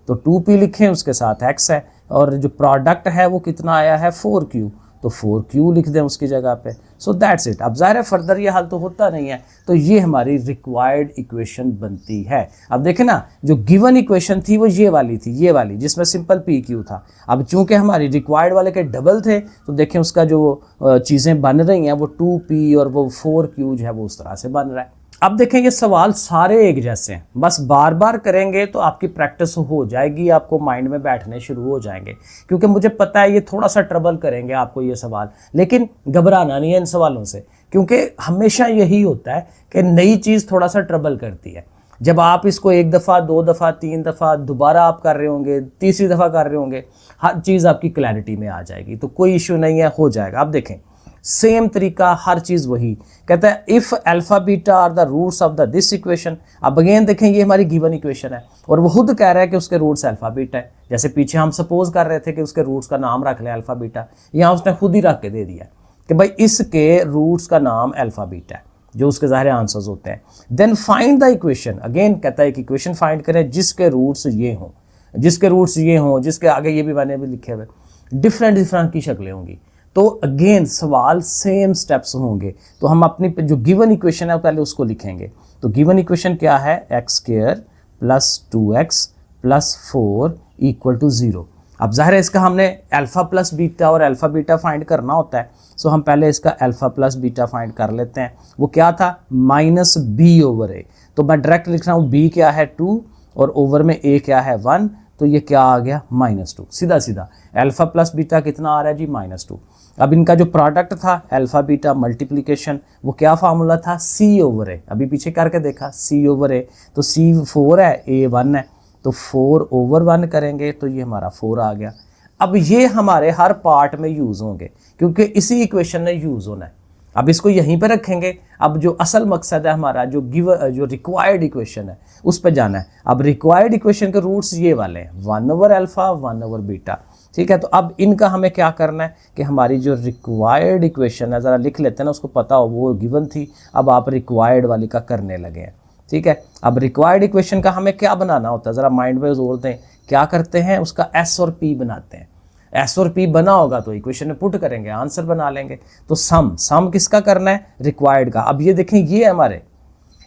तो 2p लिखें, उसके साथ x है, और जो प्रोडक्ट है वो कितना आया है 4q, तो 4q लिख दें उसकी जगह पे। So that's it. अब ज़ाहिर है फर्दर ये हल तो होता नहीं है, तो ये हमारी रिक्वायर्ड इक्वेशन बनती है। अब देखें ना, जो गिवन इक्वेशन थी वो ये वाली थी, ये वाली जिसमें सिंपल पी क्यू था। अब चूंकि हमारी रिक्वायर्ड वाले के डबल थे, तो देखें उसका जो चीज़ें बन रही हैं वो 2p और वो 4q जो है वो उस तरह से बन रहा है। अब देखें ये सवाल सारे एक जैसे हैं, बस बार बार करेंगे तो आपकी प्रैक्टिस हो जाएगी, आपको माइंड में बैठने शुरू हो जाएंगे। क्योंकि मुझे पता है ये थोड़ा सा ट्रबल करेंगे आपको ये सवाल, लेकिन घबराना नहीं है इन सवालों से, क्योंकि हमेशा यही होता है कि नई चीज़ थोड़ा सा ट्रबल करती है। जब आप इसको 1 दफ़ा 2 दफ़ा 3 दफ़ा दोबारा आप कर रहे होंगे, तीसरी दफ़ा कर रहे होंगे, हर चीज़ आपकी क्लैरिटी में आ जाएगी, तो कोई इशू नहीं है, हो जाएगा। अब देखें सेम तरीका, हर चीज़ वही कहता है if alpha beta are the roots of the this equation. अब अगेन देखें ये हमारी गिवन इक्वेशन है और वो खुद कह रहा है कि उसके रूट्स अल्फा बीटा है। जैसे पीछे हम सपोज कर रहे थे कि उसके रूट्स का नाम रख लें अल्फा बीटा, यहाँ उसने खुद ही रख के दे दिया कि भाई इसके रूट्स का नाम अल्फा बीटा है, जो उसके ज़ाहिर आंसर्स होते हैं। Then find the equation, again कहता है कि इक्वेशन फाइंड करें जिसके रूट्स ये हों, जिसके रूट्स ये हों, जिसके आगे ये भी मैंने भी लिखे हुए डिफरेंट डिफरेंट की शक्लें होंगी। तो अगेन सवाल सेम स्टेप्स होंगे। तो हम अपनी जो गिवन इक्वेशन है पहले उसको लिखेंगे। तो गिवन इक्वेशन क्या है, x² + 2x + 4 = 0। अब ज़ाहिर है इसका हमने अल्फ़ा प्लस बीटा और अल्फ़ा बीटा फाइंड करना होता है। सो हम पहले इसका अल्फ़ा प्लस बीटा फाइंड कर लेते हैं। वो क्या था, -b/a। तो मैं डायरेक्ट लिख रहा हूँ b क्या है 2 और ओवर में a क्या है 1, तो ये क्या आ गया -2। सीधा सीधा अल्फ़ा प्लस बीटा कितना आ रहा है जी -2। अब इनका जो प्रोडक्ट था अल्फ़ा बीटा मल्टीप्लिकेशन, वो क्या फार्मूला था c/a। अभी पीछे करके देखा c/a, तो c 4 है a 1 है, तो 4/1 करेंगे तो ये हमारा 4 आ गया। अब ये हमारे हर पार्ट में यूज़ होंगे क्योंकि इसी इक्वेशन ने यूज़ होना है। अब इसको यहीं पे रखेंगे। अब जो असल मकसद है हमारा, जो रिक्वायर्ड इक्वेशन है उस पे जाना है। अब रिक्वायर्ड इक्वेशन के रूट्स ये वाले हैं 1/α 1/β। ठीक है, तो अब इनका हमें क्या करना है कि हमारी जो रिक्वायर्ड इक्वेशन है, ज़रा लिख लेते हैं ना, उसको पता हो वो गिवन थी, अब आप रिक्वायर्ड वाली का करने लगे हैं। ठीक है, अब रिक्वायर्ड इक्वेशन का हमें क्या बनाना होता है, ज़रा माइंड में जोर दें। क्या करते हैं, उसका एस और पी बनाते हैं। एस और पी बना होगा तो इक्वेशन में पुट करेंगे, आंसर बना लेंगे। तो सम किसका करना है, रिक्वायर्ड का। अब ये देखें, ये हमारे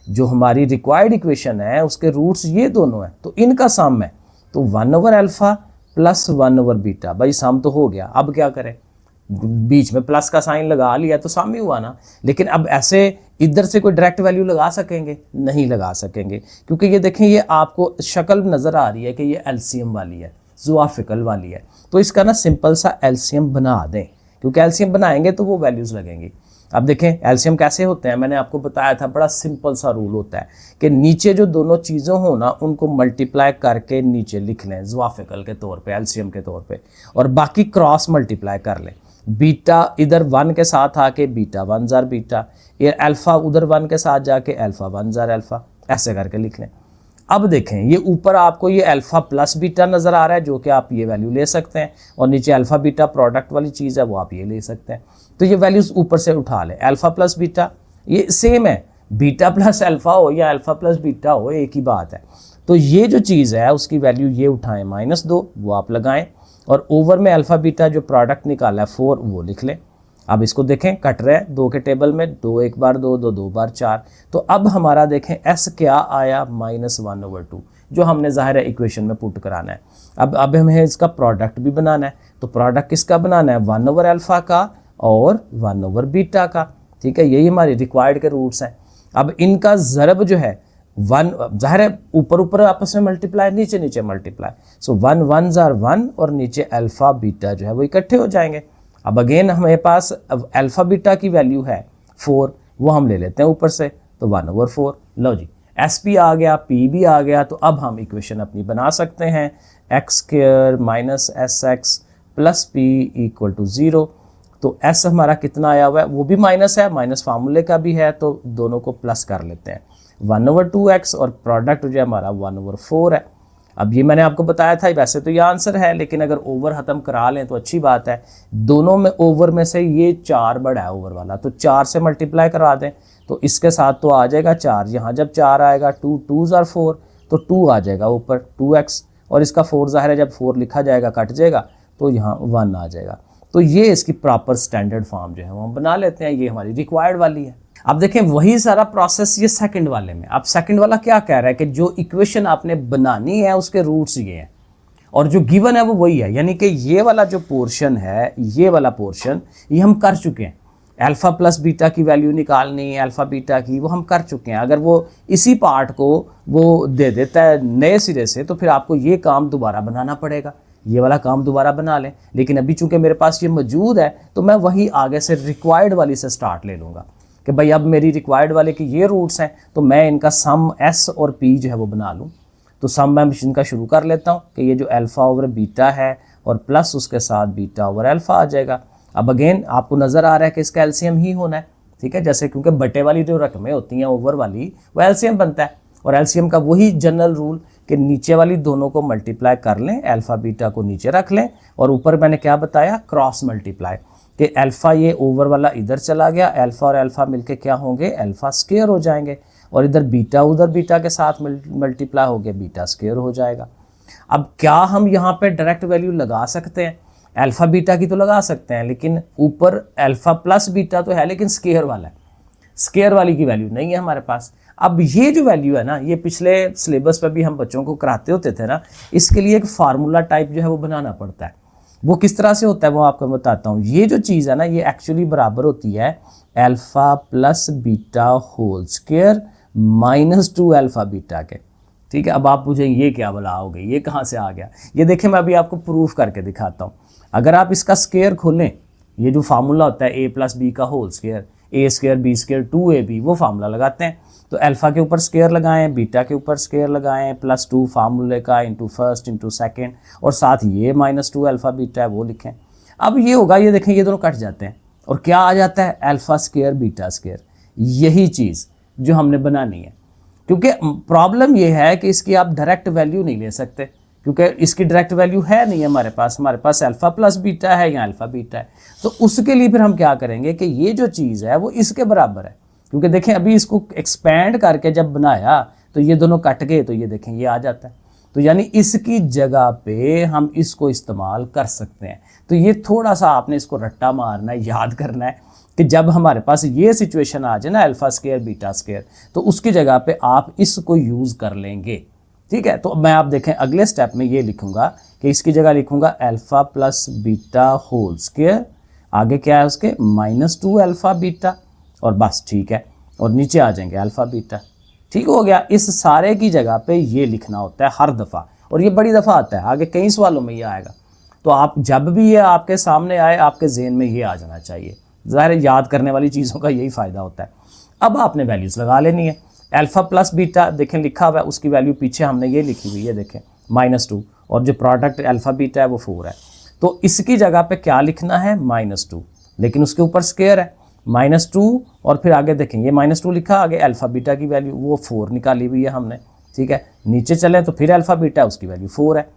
जो हमारी रिक्वायर्ड इक्वेशन है उसके रूट्स ये दोनों हैं, तो इनका सम है। तो 1/α + 1/β, भाई सम तो हो गया। अब क्या करें, बीच में प्लस का साइन लगा लिया तो सम ही हुआ ना। लेकिन अब ऐसे इधर से कोई डायरेक्ट वैल्यू लगा सकेंगे, नहीं लगा सकेंगे, क्योंकि ये देखें ये आपको शक्ल नज़र आ रही है कि ये एलसीएम वाली है, ज़ुआफिकल वाली है। तो इसका ना सिंपल सा एलसीएम बना दें, क्योंकि एलसीएम बनाएंगे तो वो वैल्यूज़ लगेंगी। अब देखें एलसीएम कैसे होते हैं, मैंने आपको बताया था, बड़ा सिंपल सा रूल होता है कि नीचे जो दोनों चीज़ें हो ना उनको मल्टीप्लाई करके नीचे लिख लें ज़ुआफिकल के तौर पे, एलसीएम के तौर पे, और बाकी क्रॉस मल्टीप्लाई कर लें। बीटा इधर 1 के साथ आके बीटा 1 ज़ार बीटा, ये अल्फ़ा उधर 1 के साथ जाके अल्फ़ा 1 ज़ार अल्फ़ा, ऐसे करके लिख लें। अब देखें ये ऊपर आपको ये अल्फ़ा प्लस बीटा नज़र आ रहा है, जो कि आप ये वैल्यू ले सकते हैं, और नीचे अल्फ़ा बीटा प्रोडक्ट वाली चीज़ है वो आप ये ले सकते हैं। तो ये वैल्यूज़ ऊपर से उठा लें। अल्फ़ा प्लस बीटा ये सेम है, बीटा प्लस अल्फ़ा हो या अल्फ़ा प्लस बीटा हो, एक ही बात है। तो ये जो चीज़ है उसकी वैल्यू ये उठाएं -2, वो आप लगाएं, और ओवर में अल्फ़ा बीटा जो प्रोडक्ट निकाला है 4 वो लिख लें। अब इसको देखें कट रहे हैं 2 के टेबल में, 2 एक बार 2, 2 2 बार 4। तो अब हमारा देखें एस क्या आया -1/2, जो हमने ज़ाहिर है इक्वेशन में पुट कराना है। अब हमें इसका प्रोडक्ट भी बनाना है। तो प्रोडक्ट किसका बनाना है, 1/α का और 1/β का। ठीक है, यही हमारी रिक्वायर्ड के रूट्स हैं। अब इनका ज़रब जो है 1, ज़ाहिर है ऊपर ऊपर आपस में मल्टीप्लाई, नीचे नीचे मल्टीप्लाई। सो 1 1 ज़ार 1 और नीचे अल्फ़ा बीटा जो है वो इकट्ठे हो जाएंगे। अब अगेन हमारे पास अल्फ़ा बीटा की वैल्यू है 4, वो हम ले लेते हैं ऊपर से, तो 1/4। लो जी, एस पी आ गया, पी भी आ गया। तो अब हम इक्वेशन अपनी बना सकते हैं, x² - sx + p = 0। तो s हमारा कितना आया हुआ है, वो भी माइनस है, माइनस फार्मूले का भी है, तो दोनों को प्लस कर लेते हैं। 1/2x और प्रोडक्ट जो है हमारा 1/4 है। अब ये मैंने आपको बताया था, वैसे तो ये आंसर है, लेकिन अगर ओवर ख़त्म करा लें तो अच्छी बात है। दोनों में ओवर में से ये 4 बड़ा है ओवर वाला, तो 4 से मल्टीप्लाई करा दें, तो इसके साथ तो आ जाएगा 4। यहाँ जब 4 आएगा 2 2 ज़ार 4, तो 2 आ जाएगा ऊपर 2x, और इसका 4 ज़ाहिर है जब 4 लिखा जाएगा कट जाएगा तो यहाँ 1 आ जाएगा। तो तो ये इसकी प्रॉपर स्टैंडर्ड फॉर्म जो है वो हम बना लेते हैं, ये हमारी रिक्वायर्ड वाली है। अब देखें वही सारा प्रोसेस ये सेकंड वाले में। अब सेकंड वाला क्या कह रहा है कि जो इक्वेशन आपने बनानी है उसके रूट्स ये हैं और जो गिवन है वो वही है, यानी कि ये वाला जो पोर्शन है, ये वाला पोर्शन ये हम कर चुके हैं। अल्फ़ा प्लस बीटा की वैल्यू निकालनी, अल्फ़ा बीटा की, वो हम कर चुके हैं। अगर वो इसी पार्ट को वो दे देता है नए सिरे से तो फिर आपको ये काम दोबारा बनाना पड़ेगा, ये वाला काम दोबारा बना लें। लेकिन अभी चूंकि मेरे पास ये मौजूद है तो मैं वही आगे से रिक्वायर्ड वाली से स्टार्ट ले लूँगा कि भाई अब मेरी रिक्वायर्ड वाले के ये रूट्स हैं तो मैं इनका सम एस और पी जो है वो बना लूँ। तो सम मैं इनका शुरू कर लेता हूँ कि ये जो अल्फ़ा ओवर बीटा है और प्लस उसके साथ बीटा ओवर अल्फ़ा आ जाएगा। अब अगेन आपको नज़र आ रहा है कि इसका एलसीएम ही होना है, ठीक है, जैसे क्योंकि बटे वाली जो रकमें होती हैं ओवर वाली वो एलसीएम बनता है और एलसीएम का वही जनरल रूल कि नीचे वाली दोनों को मल्टीप्लाई कर लें, अल्फ़ा बीटा को नीचे रख लें और ऊपर मैंने क्या बताया क्रॉस मल्टीप्लाई कि अल्फ़ा ये ओवर वाला इधर चला गया, अल्फ़ा और अल्फ़ा मिलके क्या होंगे अल्फ़ा स्क्वायर हो जाएंगे और इधर बीटा उधर बीटा के साथ मल्टीप्लाई हो गया बीटा स्क्वायर हो जाएगा। अब क्या हम यहाँ पे डायरेक्ट वैल्यू लगा सकते हैं? अल्फ़ा बीटा की तो लगा सकते हैं, लेकिन ऊपर अल्फ़ा प्लस बीटा तो है लेकिन स्क्वायर वाला है, स्क्वायर वाली की वैल्यू नहीं है हमारे पास। अब ये जो वैल्यू है ना, ये पिछले सिलेबस पर भी हम बच्चों को कराते होते थे ना, इसके लिए एक फार्मूला टाइप जो है वो बनाना पड़ता है। वो किस तरह से होता है वो आपको बताता हूँ। ये जो चीज़ है ना ये एक्चुअली बराबर होती है alpha plus beta whole square minus 2 alpha beta के, ठीक है। अब आप पूछेंगे ये क्या बनाओगे, ये कहाँ से आ गया? ये देखें मैं अभी आपको प्रूफ करके दिखाता हूँ। अगर आप इसका स्क्वायर खोलें, ये जो फार्मूला होता है ए प्लस बी का होल स्क्वायर, ए स्क्वायर बी स्क्वायर 2ab, वो फार्मूला लगाते हैं तो अल्फ़ा के ऊपर स्क्वायर लगाएं, बीटा के ऊपर स्क्वायर लगाएं, प्लस 2 फार्मूले का इंटू फर्स्ट इंटू सेकेंड और साथ ये माइनस 2 अल्फ़ा बीटा है वो लिखें। अब ये होगा, ये देखें ये दोनों कट जाते हैं और क्या आ जाता है अल्फ़ा स्क्वायर बीटा स्क्वायर। यही चीज़ जो हमने बनानी है, क्योंकि प्रॉब्लम ये है कि इसकी आप डायरेक्ट वैल्यू नहीं ले सकते क्योंकि इसकी डायरेक्ट वैल्यू है नहीं हमारे पास अल्फ़ा प्लस बीटा है या अल्फ़ा बीटा है। तो उसके लिए फिर हम क्या करेंगे कि ये जो चीज़ है वो इसके बराबर है, क्योंकि देखें अभी इसको एक्सपेंड करके जब बनाया तो ये दोनों कट गए तो ये देखें ये आ जाता है। तो यानी इसकी जगह पे हम इसको इस्तेमाल कर सकते हैं। तो ये थोड़ा सा आपने इसको रट्टा मारना है, याद करना है कि जब हमारे पास ये सिचुएशन आ जाए ना अल्फ़ा स्क्वायर बीटा स्क्वायर, तो उसकी जगह पे आप इसको यूज़ कर लेंगे, ठीक है। तो मैं आप देखें अगले स्टेप में ये लिखूंगा कि इसकी जगह लिखूंगा alpha plus beta whole square, आगे क्या है उसके माइनस 2 अल्फ़ा बीटा और बस, ठीक है, और नीचे आ जाएंगे अल्फ़ा बीटा। ठीक हो गया। इस सारे की जगह पे ये लिखना होता है हर दफ़ा और ये बड़ी दफ़ा आता है, आगे कई सवालों में ये आएगा। तो आप जब भी ये आपके सामने आए आपके जहन में ये आ जाना चाहिए। ज़ाहिर याद करने वाली चीज़ों का यही फ़ायदा होता है। अब आपने वैल्यूज़ लगा लेनी है। अल्फ़ा प्लस बीटा देखें लिखा हुआ है, उसकी वैल्यू पीछे हमने ये लिखी हुई है, देखें -2 और जो प्रोडक्ट अल्फ़ा बीटा है वो 4 है। तो इसकी जगह पे क्या लिखना है -2, लेकिन उसके ऊपर स्क्वायर है -2 और फिर आगे देखें ये -2 लिखा, आगे अल्फ़ा बीटा की वैल्यू वो 4 निकाली हुई है हमने, ठीक है। नीचे चलें तो फिर अल्फ़ा बीटा उसकी वैल्यू 4 है।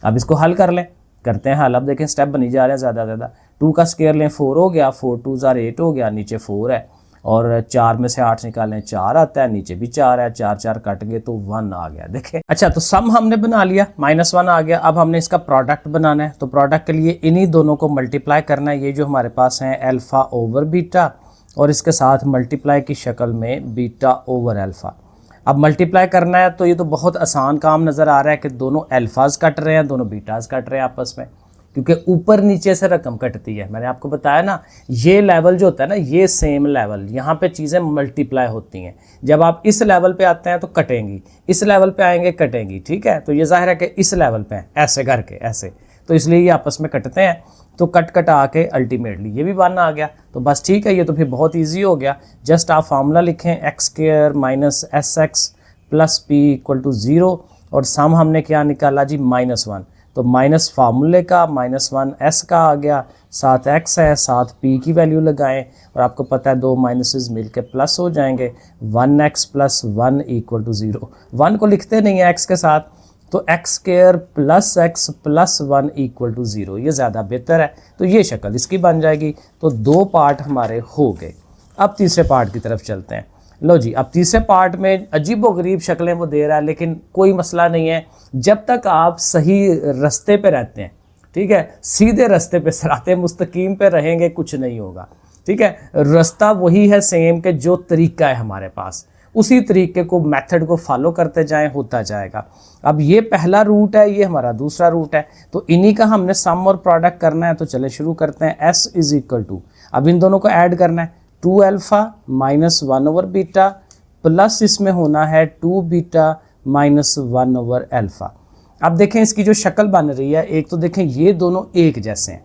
अब इसको हल कर लें, करते हैं हल। अब देखें स्टेप बनी जा रहे हैं ज़्यादा 2 का स्क्वायर लें 4 हो गया, 4 2 8 हो गया, नीचे 4 है और 4 में से 8 निकालें 4 आता है, नीचे भी 4 है, 4 4 कट गए तो 1 आ गया। देखें अच्छा, तो सम हमने बना लिया, -1 आ गया। अब हमने इसका प्रोडक्ट बनाना है, तो प्रोडक्ट के लिए इन्हीं दोनों को मल्टीप्लाई करना है। ये जो हमारे पास हैं अल्फ़ा ओवर बीटा और इसके साथ मल्टीप्लाई की शक्ल में बीटा ओवर अल्फ़ा। अब मल्टीप्लाई करना है तो ये तो बहुत आसान काम नज़र आ रहा है कि दोनों अल्फ़ाज कट रहे हैं, दोनों बीटाज कट रहे हैं आपस में, क्योंकि ऊपर नीचे से रकम कटती है। मैंने आपको बताया ना ये लेवल जो होता है ना, ये सेम लेवल, यहाँ पे चीज़ें मल्टीप्लाई होती हैं। जब आप इस लेवल पे आते हैं तो कटेंगी, इस लेवल पे आएंगे कटेंगी, ठीक है। तो ये जाहिर है कि इस लेवल पे हैं ऐसे करके ऐसे, तो इसलिए ये आपस में कटते हैं। तो कट कट आके अल्टीमेटली ये भी 1 आ गया, तो बस ठीक है, ये तो फिर बहुत ईजी हो गया। जस्ट आप फार्मूला लिखें x² minus SX plus P = 0 और सम हमने क्या निकाला जी -1, तो माइनस फार्मूले का -1 S का आ गया, साथ x है, साथ P की वैल्यू लगाएं और आपको पता है 2 माइनसेस मिलके प्लस हो जाएंगे। 1x + 1 = 0, 1 को लिखते नहीं है x के साथ, तो x² + x + 1 = 0, ये ज़्यादा बेहतर है। तो ये शक्ल इसकी बन जाएगी। तो 2 पार्ट हमारे हो गए। अब तीसरे पार्ट की तरफ चलते हैं। लो जी, अब तीसरे पार्ट में अजीब व गरीब शक्लें वो दे रहा है, लेकिन कोई मसला नहीं है जब तक आप सही रास्ते पे रहते हैं, ठीक है, सीधे रास्ते पे सिराते मुस्तकीम पे रहेंगे, कुछ नहीं होगा। ठीक है, रास्ता वही है सेम के जो तरीका है हमारे पास, उसी तरीके को मेथड को फॉलो करते जाएं, होता जाएगा। अब ये पहला रूट है, ये हमारा दूसरा रूट है, तो इन्हीं का हमने सम और प्रोडक्ट करना है। तो चले शुरू करते हैं। s इज इक्वल टू, अब इन दोनों को ऐड करना है, 2 alpha minus 1 over beta plus इसमें होना है 2 बीटा माइनस 1 ओवर अल्फ़ा। अब देखें इसकी जो शक्ल बन रही है, एक तो देखें ये दोनों एक जैसे हैं,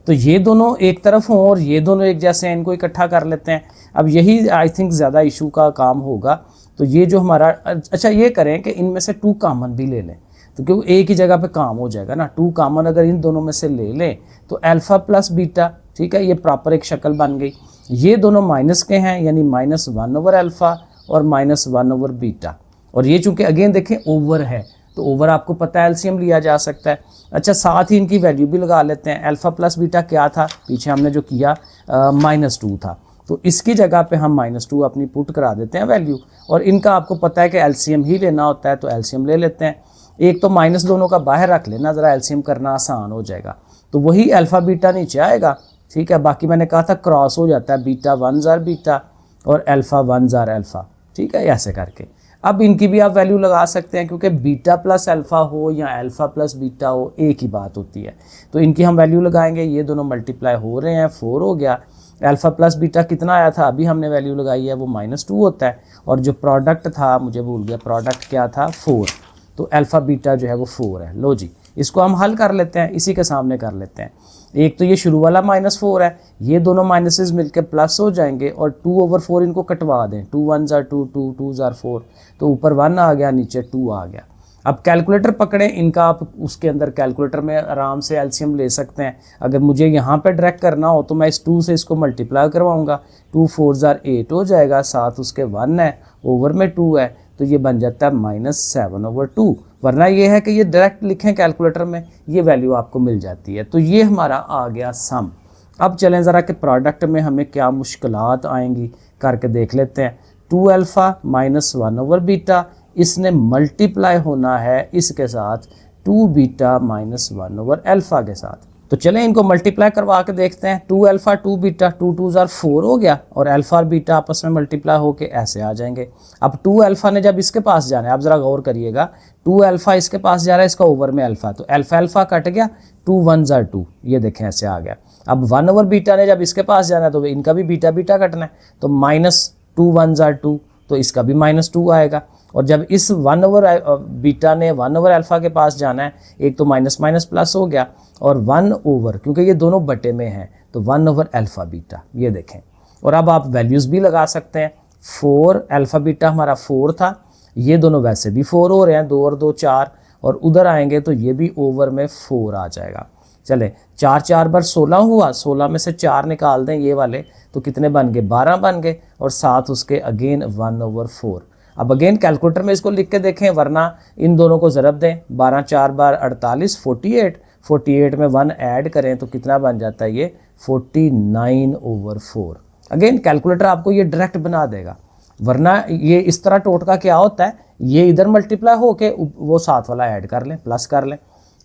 तो ये दोनों एक तरफ हों और ये दोनों एक जैसे हैं, इनको इकट्ठा कर लेते हैं। अब यही आई थिंक ज़्यादा इशू का काम होगा। तो ये जो हमारा, अच्छा ये करें कि इनमें से 2 कॉमन भी ले लें, तो क्योंकि एक ही जगह पे काम हो जाएगा ना। 2 कॉमन अगर इन दोनों में से ले लें तो अल्फ़ा प्लस बीटा, ठीक है, ये प्रॉपर एक शक्ल बन गई। ये दोनों माइनस के हैं, यानी माइनस 1 ओवर अल्फ़ा और माइनस 1 ओवर बीटा। और ये चूँकि अगेन देखें ओवर है, तो ओवर आपको पता है एलसीएम लिया जा सकता है। अच्छा, साथ ही इनकी वैल्यू भी लगा लेते हैं। अल्फ़ा प्लस बीटा क्या था, पीछे हमने जो किया -2 था, तो इसकी जगह पे हम -2 अपनी पुट करा देते हैं वैल्यू। और इनका आपको पता है कि एलसीएम ही लेना होता है, तो एलसीएम ले लेते हैं। एक तो माइनस दोनों का बाहर रख लेना, ज़रा एलसीएम करना आसान हो जाएगा। तो वही अल्फ़ा बीटा नीचे आएगा, ठीक है। बाकी मैंने कहा था क्रॉस हो जाता है, बीटा 1 ज़ार बीटा और अल्फ़ा 1 ज़ार अल्फ़ा, ठीक है, ऐसे करके। अब इनकी भी आप वैल्यू लगा सकते हैं, क्योंकि बीटा प्लस अल्फ़ा हो या अल्फ़ा प्लस बीटा हो, एक ही बात होती है। तो इनकी हम वैल्यू लगाएंगे, ये दोनों मल्टीप्लाई हो रहे हैं, 4 हो गया। अल्फ़ा प्लस बीटा कितना आया था, अभी हमने वैल्यू लगाई है, वो -2 होता है। और जो प्रोडक्ट था, मुझे भूल गया प्रोडक्ट क्या था, 4। तो अल्फ़ा बीटा जो है वो 4 है। लो जी, इसको हम हल कर लेते हैं, इसी के सामने कर लेते हैं। एक तो ये शुरू वाला -4 है, ये दोनों माइनसेस मिलके प्लस हो जाएंगे और 2 ओवर 4 इनको कटवा दें। 2 1 ज़ार 2, 2 2 ज़ार 4, तो ऊपर 1 आ गया, नीचे 2 आ गया। अब कैलकुलेटर पकड़ें इनका, आप उसके अंदर कैलकुलेटर में आराम से एलसीएम ले सकते हैं। अगर मुझे यहाँ पे डायरेक्ट करना हो तो मैं इस 2 से इसको मल्टीप्लाई करवाऊँगा, 2 4 ज़ार 8 हो जाएगा, साथ उसके 1 है, ओवर में 2 है, तो ये बन जाता है -7 ओवर 2। वरना ये है कि ये डायरेक्ट लिखें कैलकुलेटर में, ये वैल्यू आपको मिल जाती है। तो ये हमारा आ गया सम। अब चलें ज़रा कि प्रोडक्ट में हमें क्या मुश्किलात आएंगी, करके देख लेते हैं। 2 अल्फ़ा माइनस 1 ओवर बीटा, इसने मल्टीप्लाई होना है इसके साथ 2 बीटा माइनस 1 ओवर अल्फ़ा के साथ। तो चलें इनको मल्टीप्लाई करवा के देखते हैं। 2 अल्फ़ा 2 बीटा, 2 2 ज़ार 4 हो गया, और अल्फ़ा और बीटा आपस में मल्टीप्लाई होके ऐसे आ जाएंगे। अब 2 अल्फ़ा ने जब इसके पास जाना है, आप ज़रा गौर करिएगा, 2 अल्फ़ा इसके पास जा रहा है, इसका ओवर में अल्फ़ा, तो अल्फ़ा अल्फ़ा कट गया, 2 1 ज़ार 2, ये देखें ऐसे आ गया। अब 1 ओवर बीटा ने जब इसके पास जाना है, तो इनका भी बीटा बीटा कटना है, तो -2 1 ज़ार 2, तो इसका भी -2 आएगा। और जब इस 1 ओवर बीटा ने 1 ओवर अल्फ़ा के पास जाना है, एक तो माइनस माइनस प्लस हो गया, और 1 ओवर, क्योंकि ये दोनों बटे में हैं, तो 1 ओवर अल्फ़ा बीटा, ये देखें। और अब आप वैल्यूज़ भी लगा सकते हैं। 4 अल्फ़ा बीटा हमारा 4 था, ये दोनों वैसे भी 4 हो रहे हैं, 2 और 2 4, और उधर आएंगे तो ये भी ओवर में 4 आ जाएगा। चले 4 4 बार 16 हुआ, 16 में से 4 निकाल दें ये वाले, तो कितने बन गए, 12 बन गए, और साथ उसके अगेन 1 ओवर 4। अब अगेन कैलकुलेटर में इसको लिख के देखें, वरना इन दोनों को ज़रब दें। 12 4 बार 48, 48, 48 में 1 ऐड करें तो कितना बन जाता है, ये 49 ओवर 4। अगेन कैलकुलेटर आपको ये डायरेक्ट बना देगा, वरना ये इस तरह टोटका क्या होता है, ये इधर मल्टीप्लाई होके वो साथ वाला ऐड कर लें, प्लस कर लें,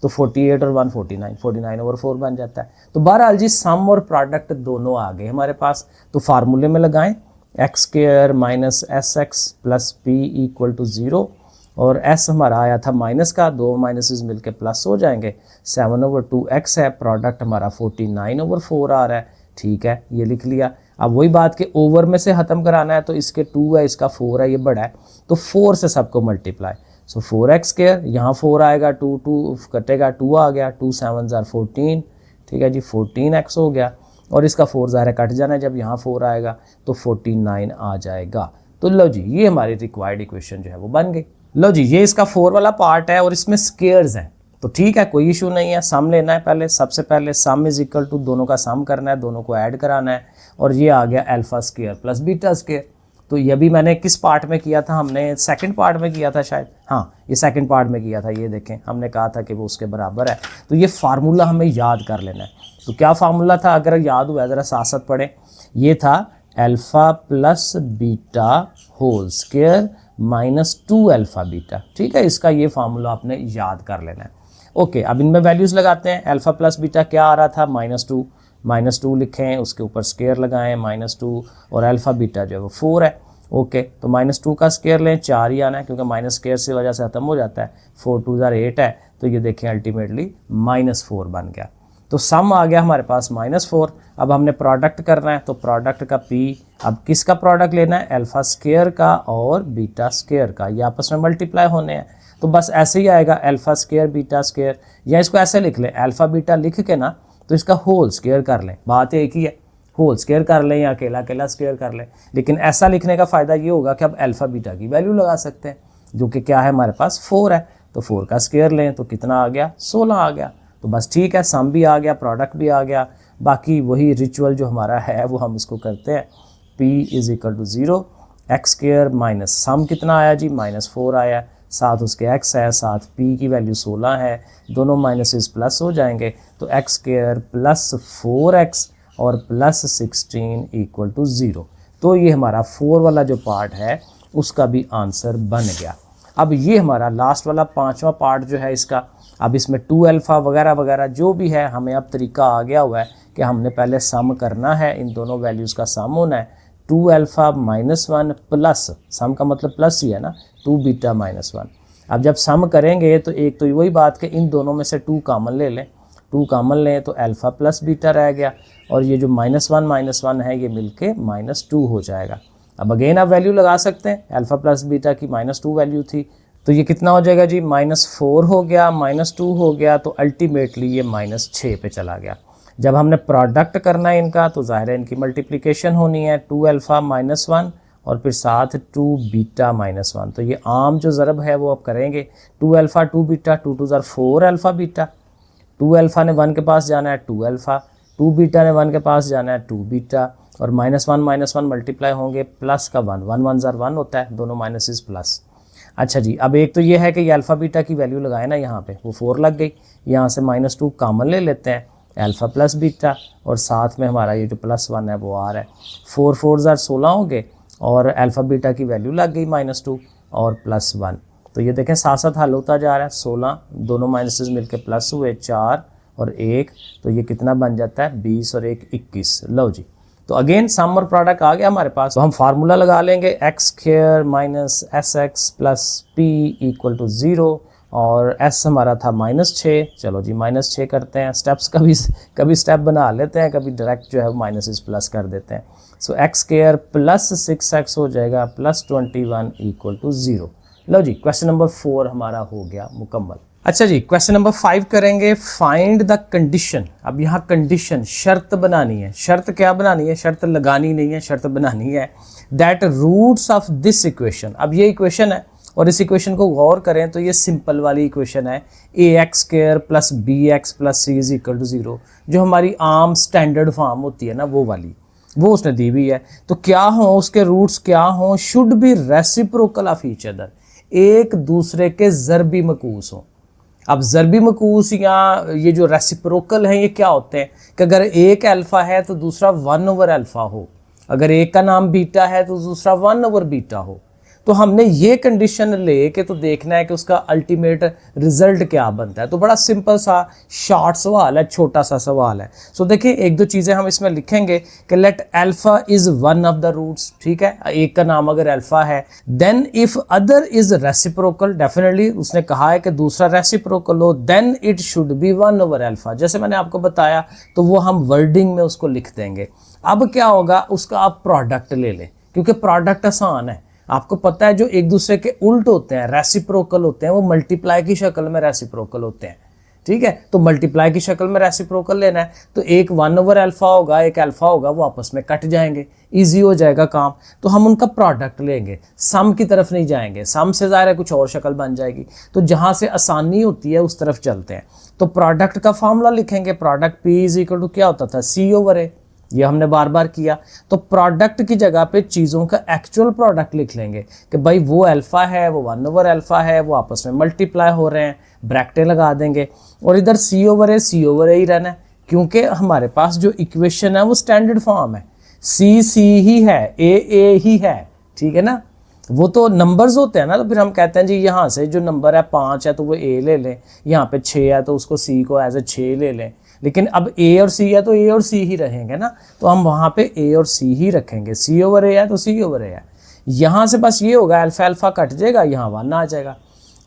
तो 48 और 1 49, 49 ओवर 4 बन जाता है। तो बहरहाल जी सम और प्रोडक्ट दोनों आ गए हमारे पास। तो फार्मूले में लगाएं, x square minus s x plus p equal to 0, और s हमारा आया था माइनस का, 2 माइनसेस मिलके प्लस हो जाएंगे, 7 ओवर 2x है, प्रोडक्ट हमारा 49 ओवर 4 आ रहा है, ठीक है, ये लिख लिया। अब वही बात कि ओवर में से ख़त्म कराना है, तो इसके 2 है, इसका 4 है, ये बड़ा है, तो 4 से सबको मल्टीप्लाई, सो 4x स्क्वायर, यहाँ 4 आएगा, 2 2 कटेगा, 2 आ गया, 2 7 ज़ार 14, ठीक है जी, 14x हो गया, और इसका 4 ज़ाहिर कट जाना है, जब यहाँ 4 आएगा तो 49 आ जाएगा। तो लो जी, ये हमारी रिक्वायर्ड इक्वेशन जो है वो बन गई। लो जी, ये इसका 4 वाला पार्ट है, और इसमें स्केयर्स हैं, तो ठीक है, कोई इशू नहीं है। सम लेना है पहले, सबसे पहले सम इज इक्वल टू, दोनों का सम करना है, दोनों को ऐड कराना है, और ये आ गया alpha square plus beta square. तो ये भी मैंने किस पार्ट में किया था, हमने सेकंड पार्ट में किया था शायद, हाँ ये सेकंड पार्ट में किया था। ये देखें, हमने कहा था कि वो उसके बराबर है, तो ये फार्मूला हमें याद कर लेना है। तो क्या फार्मूला था, अगर याद हुआ ज़रा साथ साथ पढ़ें। ये था alpha plus beta whole square minus 2 alpha beta, ठीक है, इसका ये फार्मूला आपने याद कर लेना है। ओके, अब इनमें वैल्यूज़ लगाते हैं। अल्फ़ा प्लस बीटा क्या आ रहा था, -2 लिखें, उसके ऊपर स्केयर लगाएं -2 और अल्फ़ा बीटा जो है वो 4 है। ओके, तो -2 का स्केयर लें, 4 ही आना है क्योंकि माइनस स्केयर से वजह से ख़त्म हो जाता है। 4 2 8 है, तो ये देखें अल्टीमेटली -4 बन गया। तो सम आ गया हमारे पास -4। अब हमने प्रोडक्ट करना है, तो प्रोडक्ट का P, अब किसका प्रोडक्ट लेना है, अल्फ़ा स्केयर का और बीटा स्केयर का, ये आपस में मल्टीप्लाई होने हैं। तो बस ऐसे ही आएगा अल्फ़ा स्केयर बीटा स्केयर, या इसको ऐसे लिख लें, अल्फ़ा बीटा लिख के ना तो इसका होल स्केयर कर लें, बात एक ही है, होल स्केयर कर लें या अकेला अकेला स्केयर कर लें। लेकिन ऐसा लिखने का फ़ायदा ये होगा कि अब अल्फ़ा बीटा की वैल्यू लगा सकते हैं, जो कि क्या है हमारे पास 4 है। तो 4 का स्केयर लें तो कितना आ गया, 16 आ गया। तो बस ठीक है, सम भी आ गया, प्रोडक्ट भी आ गया। बाकी वही रिचुअल जो हमारा है वो हम इसको करते हैं। P = 0, x square minus sum कितना आया जी, -4 आया, साथ उसके x है, साथ P की वैल्यू 16 है, दोनों माइनसेस प्लस हो जाएंगे। तो एक्स स्केयर प्लस 4x और प्लस 16 = 0। तो ये हमारा 4 वाला जो पार्ट है उसका भी आंसर बन गया। अब ये हमारा लास्ट वाला 5वां पार्ट जो है इसका, अब इसमें 2 अल्फ़ा वगैरह वगैरह जो भी है, हमें अब तरीका आ गया हुआ है कि हमने पहले सम करना है, इन दोनों वैल्यूज़ का सम होना है। 2 अल्फ़ा -1 प्लस, सम का मतलब प्लस ही है ना, 2 बीटा -1। अब जब सम करेंगे तो एक तो वही बात कि इन दोनों में से 2 कॉमन ले लें, 2 कॉमन लें तो अल्फ़ा प्लस बीटा रह गया, और ये जो -1 है ये मिलके -2 हो जाएगा। अब अगेन आप वैल्यू लगा सकते हैं, अल्फ़ा प्लस बीटा की -2 वैल्यू थी, तो ये कितना हो जाएगा जी, -4 हो गया, -2 हो गया, तो अल्टीमेटली ये -6 पे चला गया। जब हमने प्रोडक्ट करना है इनका तो ज़ाहिर है इनकी मल्टीप्लिकेशन होनी है, 2 अल्फ़ा -1 और फिर साथ 2 बीटा -1। तो ये आम जो ज़रब है वो अब करेंगे, 2 alpha 2 beta, 2 2 4 alpha beta, 2 alpha ने 1 के पास जाना है 2 अल्फ़ा, 2 बीटा ने 1 के पास जाना है 2 बीटा, और -1 मल्टीप्लाई होंगे, प्लस का 1 1 1 ज़र 1 होता है, दोनों माइनसेस प्लस। अच्छा जी, अब एक तो ये है कि ये अल्फ़ा बीटा की वैल्यू लगाए ना, यहाँ पे वो 4 लग गई, यहाँ से -2 कॉमन ले लेते हैं, अल्फ़ा प्लस बीटा, और साथ में हमारा ये जो +1 है वो आ रहा है, 4 4 ज़र 16 हो गए, और अल्फ़ा बीटा की वैल्यू लग गई -2 और +1। तो ये देखें साथ साथ हल होता जा रहा है, 16 दोनों माइनसेस मिलके प्लस हुए 4 और 1, तो ये कितना बन जाता है 20 और 1 21। लो जी, तो अगेन सम और प्रोडक्ट आ गया हमारे पास। तो हम फार्मूला लगा लेंगे, x square minus SX plus P = 0, और S हमारा था -6। चलो जी -6 करते हैं, स्टेप्स कभी स्टेप बना लेते हैं, कभी डायरेक्ट जो है माइनस प्लस कर देते हैं। सो एक्स स्क्वायर प्लस 6x हो जाएगा प्लस 21 = 0। लो जी, क्वेश्चन नंबर 4 हमारा हो गया मुकम्मल। अच्छा जी, क्वेश्चन नंबर 5 करेंगे, फाइंड द कंडीशन। अब यहाँ कंडीशन शर्त बनानी है। शर्त क्या बनानी है, शर्त लगानी नहीं है, शर्त बनानी है। That roots of this equation, अब ये इक्वेशन है और इस इक्वेशन को गौर करें तो ये सिंपल वाली इक्वेशन है, ax² plus bx plus c = 0, जो हमारी आम स्टैंडर्ड फॉर्म होती है ना वो वाली, वो उसने दी हुई है। तो क्या हो उसके रूट्स, क्या हो, should be reciprocal of each other, एक दूसरे के ज़रबी मकूस हों। अब ज़रबी मकूस या ये जो रेसिप्रोकल हैं ये क्या होते हैं कि अगर एक अल्फ़ा है तो दूसरा 1/अल्फ़ा हो, अगर एक का नाम बीटा है तो दूसरा 1/बीटा हो। तो हमने ये कंडीशन ले के तो देखना है कि उसका अल्टीमेट रिजल्ट क्या बनता है। तो बड़ा सिंपल सा शॉर्ट सवाल है, छोटा सा सवाल है। सो देखिए एक दो चीज़ें हम इसमें लिखेंगे कि let alpha is one of the roots, ठीक है, एक का नाम अगर अल्फा है, then if other is reciprocal, definitely उसने कहा है कि दूसरा रेसिप्रोकल हो, देन इट शुड बी 1/अल्फा। जैसे मैंने आपको बताया तो वो हम वर्डिंग में उसको लिख देंगे। अब क्या होगा, उसका आप प्रोडक्ट ले लें, क्योंकि प्रोडक्ट आसान है। आपको पता है जो एक दूसरे के उल्ट होते हैं, रेसिप्रोकल होते हैं, वो मल्टीप्लाई की शक्ल में रेसिप्रोकल होते हैं, ठीक है। तो मल्टीप्लाई की शक्ल में रेसिप्रोकल लेना है तो एक 1/अल्फा होगा, एक अल्फा होगा, वो आपस में कट जाएंगे, इजी हो जाएगा काम। तो हम उनका प्रोडक्ट लेंगे, सम की तरफ नहीं जाएंगे, सम से ज़ाहिर है कुछ और शक्ल बन जाएगी। तो जहाँ से आसानी होती है उस तरफ चलते हैं। तो प्रोडक्ट का फॉर्मूला लिखेंगे, प्रोडक्ट P = क्या होता था, C/A, ये हमने बार बार किया। तो प्रोडक्ट की जगह पे चीज़ों का एक्चुअल प्रोडक्ट लिख लेंगे कि भाई वो अल्फ़ा है, वो 1/अल्फा है, वो आपस में मल्टीप्लाई हो रहे हैं, ब्रैकेटें लगा देंगे, और इधर C/A ही रहना है, क्योंकि हमारे पास जो इक्वेशन है वो स्टैंडर्ड फॉर्म है, C ही है, A ही है, ठीक है ना। वो तो नंबर्स होते हैं ना, तो फिर हम कहते हैं जी यहाँ से जो नंबर है 5 है तो वो ए ले लें, यहाँ पे 6 है तो उसको सी को एज ए 6 ले लें। लेकिन अब ए और सी है तो ए और सी ही रहेंगे ना, तो हम वहाँ पे ए और सी ही रखेंगे। सी ओवर ए है तो सी ओवर ए है। यहाँ से बस ये होगा अल्फा अल्फा कट जाएगा, यहाँ 1 आ जाएगा।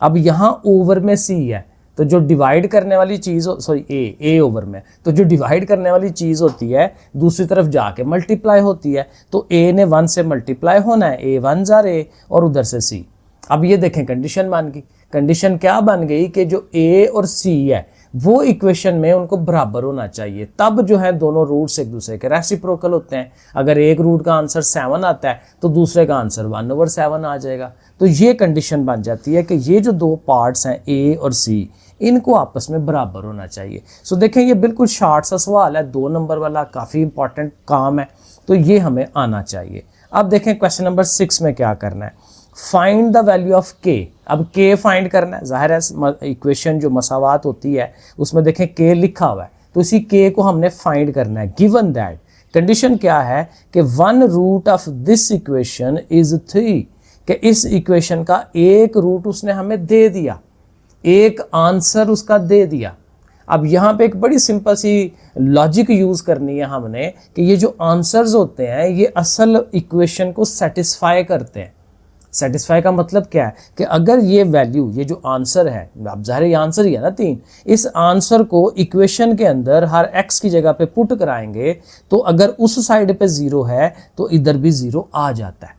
अब यहाँ ओवर में सी है तो जो डिवाइड करने वाली चीज़ सॉरी ए ओवर में, तो जो डिवाइड करने वाली चीज़ होती है दूसरी तरफ जाके मल्टीप्लाई होती है। तो ए ने 1 से मल्टीप्लाई होना है, ए 1 जार ए और उधर से सी। अब ये देखें कंडीशन बन गई। कंडीशन क्या बन गई कि जो ए और सी है वो इक्वेशन में उनको बराबर होना चाहिए, तब जो है दोनों रूट्स एक दूसरे के रेसिप्रोकल होते हैं। अगर एक रूट का आंसर 7 आता है तो दूसरे का आंसर 1/7 आ जाएगा। तो ये कंडीशन बन जाती है कि ये जो दो पार्ट्स हैं ए और सी, इनको आपस में बराबर होना चाहिए। सो देखें ये बिल्कुल शॉर्ट सा सवाल है, 2 नंबर वाला, काफ़ी इंपॉर्टेंट काम है, तो ये हमें आना चाहिए। अब देखें क्वेश्चन नंबर 6 में क्या करना है, फाइंड द वैल्यू ऑफ के। अब के फाइंड करना है, जाहिर है इक्वेशन जो मसावात होती है उसमें देखें के लिखा हुआ है, तो इसी के को हमने फाइंड करना है। गिवन दैट, कंडीशन क्या है कि 1 root of this equation is 3, कि इस इक्वेशन का एक रूट उसने हमें दे दिया, एक आंसर उसका दे दिया। अब यहाँ पे एक बड़ी सिंपल सी लॉजिक यूज़ करनी है हमने कि ये जो आंसर्स होते हैं ये असल इक्वेशन को सेटिस्फाई करते हैं। सेटिस्फाई का मतलब क्या है कि अगर ये वैल्यू, ये जो आंसर है, अब ज़ाहिर ये आंसर ही है ना 3, इस आंसर को इक्वेशन के अंदर हर x की जगह पे पुट कराएंगे तो अगर उस साइड पे 0 है तो इधर भी 0 आ जाता है।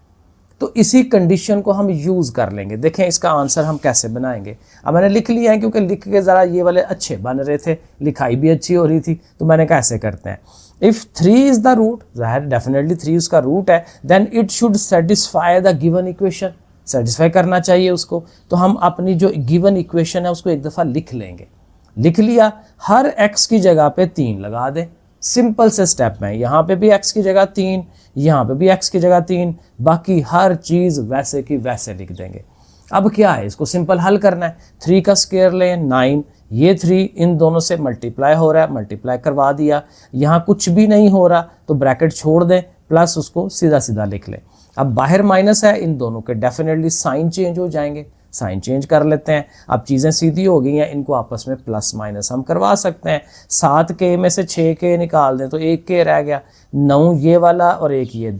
तो इसी कंडीशन को हम यूज़ कर लेंगे। देखें इसका आंसर हम कैसे बनाएंगे। अब मैंने लिख लिया है क्योंकि लिख के ज़रा ये वाले अच्छे बन रहे थे, लिखाई भी अच्छी हो रही थी, तो मैंने कैसे करते हैं। इफ़ 3 इज़ द रूट, ज़ाहिर डेफिनेटली 3 उसका रूट है, then it should satisfy the given equation, satisfy करना चाहिए उसको। तो हम अपनी जो गिवन इक्वेशन है उसको एक दफ़ा लिख लेंगे। लिख लिया, हर x की जगह पे 3 लगा दें। सिंपल से स्टेप में, यहाँ पे भी x की जगह 3, यहाँ पे भी x की जगह 3, बाकी हर चीज़ वैसे की वैसे लिख देंगे। अब क्या है, इसको सिंपल हल करना है। 3 का स्क्वायर लें 9, ये 3 इन दोनों से मल्टीप्लाई हो रहा है, मल्टीप्लाई करवा दिया। यहाँ कुछ भी नहीं हो रहा तो ब्रैकेट छोड़ दें, प्लस उसको सीधा सीधा लिख लें। अब बाहर माइनस है, इन दोनों के डेफिनेटली साइन चेंज हो जाएंगे, साइन चेंज कर लेते हैं। अब चीज़ें सीधी हो गई हैं, इनको आपस में प्लस माइनस हम करवा सकते हैं। 7 के में से 6 के निकाल दें तो 1 के रह गया, 9 ये वाला और 1 ये,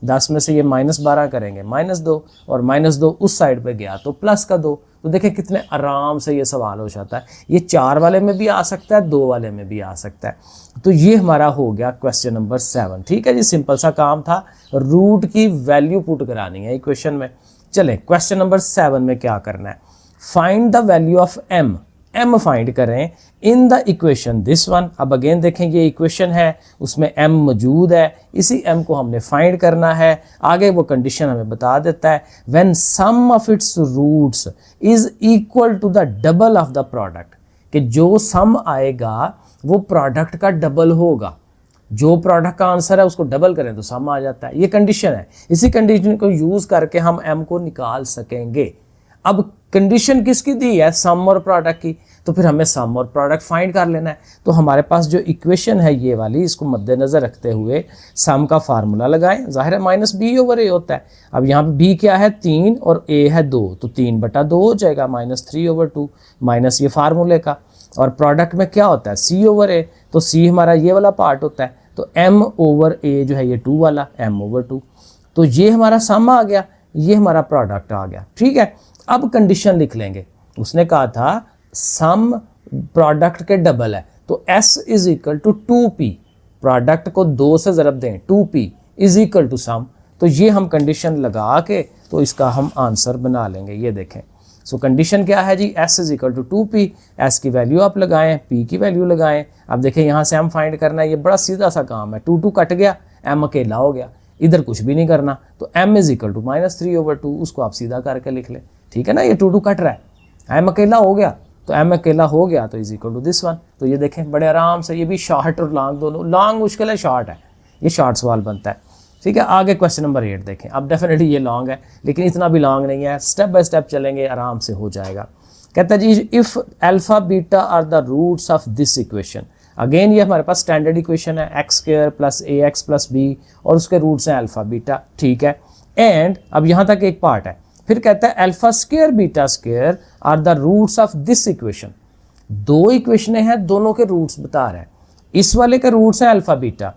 10 में से ये -12 करेंगे -2, और -2 उस साइड पे गया तो प्लस का 2। तो देखें कितने आराम से ये सवाल हो जाता है। ये 4 वाले में भी आ सकता है, 2 वाले में भी आ सकता है। तो ये हमारा हो गया क्वेश्चन नंबर 7। ठीक है जी, सिंपल सा काम था, रूट की वैल्यू पुट करानी है इक्वेशन में। चलें क्वेश्चन नंबर 7 में क्या करना है, find the value of m। m find करें in the equation this one. अब अगेन देखें ये इक्वेशन है, उसमें m मौजूद है, इसी m को हमने फाइंड करना है। आगे वो कंडीशन हमें बता देता है, when sum of its roots is equal to the double of the product, कि जो सम आएगा वो प्रोडक्ट का डबल होगा। जो प्रोडक्ट का आंसर है उसको डबल करें तो सम आ जाता है। ये कंडीशन है, इसी कंडीशन को यूज़ करके हम m को निकाल सकेंगे। अब कंडीशन किसकी दी है, सम और प्रोडक्ट की, तो फिर हमें सम और प्रोडक्ट फाइंड कर लेना है। तो हमारे पास जो इक्वेशन है ये वाली, इसको मद्देनज़र रखते हुए सम का फार्मूला लगाएं। जाहिर है -b/a होता है। अब यहाँ पे b क्या है 3 और a है 2, तो 3/2 हो जाएगा, -3/2 माइनस ये फार्मूले का। और प्रोडक्ट में क्या होता है c/a, तो c हमारा ये वाला पार्ट होता है, तो m/a जो है ये 2 वाला, m/2। तो ये हमारा सम आ गया, ये हमारा प्रोडक्ट आ गया। ठीक है, अब कंडीशन लिख लेंगे। उसने कहा था सम प्रोडक्ट के डबल है, तो s is equal to 2p, product को 2 से ज़रब दें, 2p is equal to some. तो ये हम कंडीशन लगा के तो इसका हम आंसर बना लेंगे। ये देखें, सो कंडीशन क्या है जी, s is equal to 2p, s की वैल्यू आप लगाएं, p की वैल्यू लगाएं। अब देखें यहाँ से m फाइंड करना है, ये बड़ा सीधा सा काम है। 2 कट गया, m अकेला हो गया, इधर कुछ भी नहीं करना, तो m इज इक्वल टू -3/2, उसको आप सीधा करके लिख लें। ठीक है ना, ये 2 कट रहा है, m अकेला हो गया, तो m अकेला हो गया तो is equal to this one. तो ये देखें बड़े आराम से, ये भी शॉर्ट और लॉन्ग दोनों, लॉन्ग मुश्किल है, शॉर्ट है, ये शॉर्ट सवाल बनता है। ठीक है, आगे क्वेश्चन नंबर 8 देखें। अब डेफिनेटली ये लॉन्ग है, लेकिन इतना भी लॉन्ग नहीं है, स्टेप बाय स्टेप चलेंगे, आराम से हो जाएगा। कहता है जी, if alpha beta are the roots of this equation. Again ये हमारे पास स्टैंडर्ड इक्वेशन है, x² + ax + b, और उसके रूट्स हैं अल्फा बीटा। ठीक है, एंड अब यहाँ तक एक पार्ट है, फिर कहता है alpha square beta square are the roots of this equation. दो इक्वेशनें हैं, दोनों के रूट्स बता रहा है। इस वाले के रूट्स हैं अल्फा बीटा,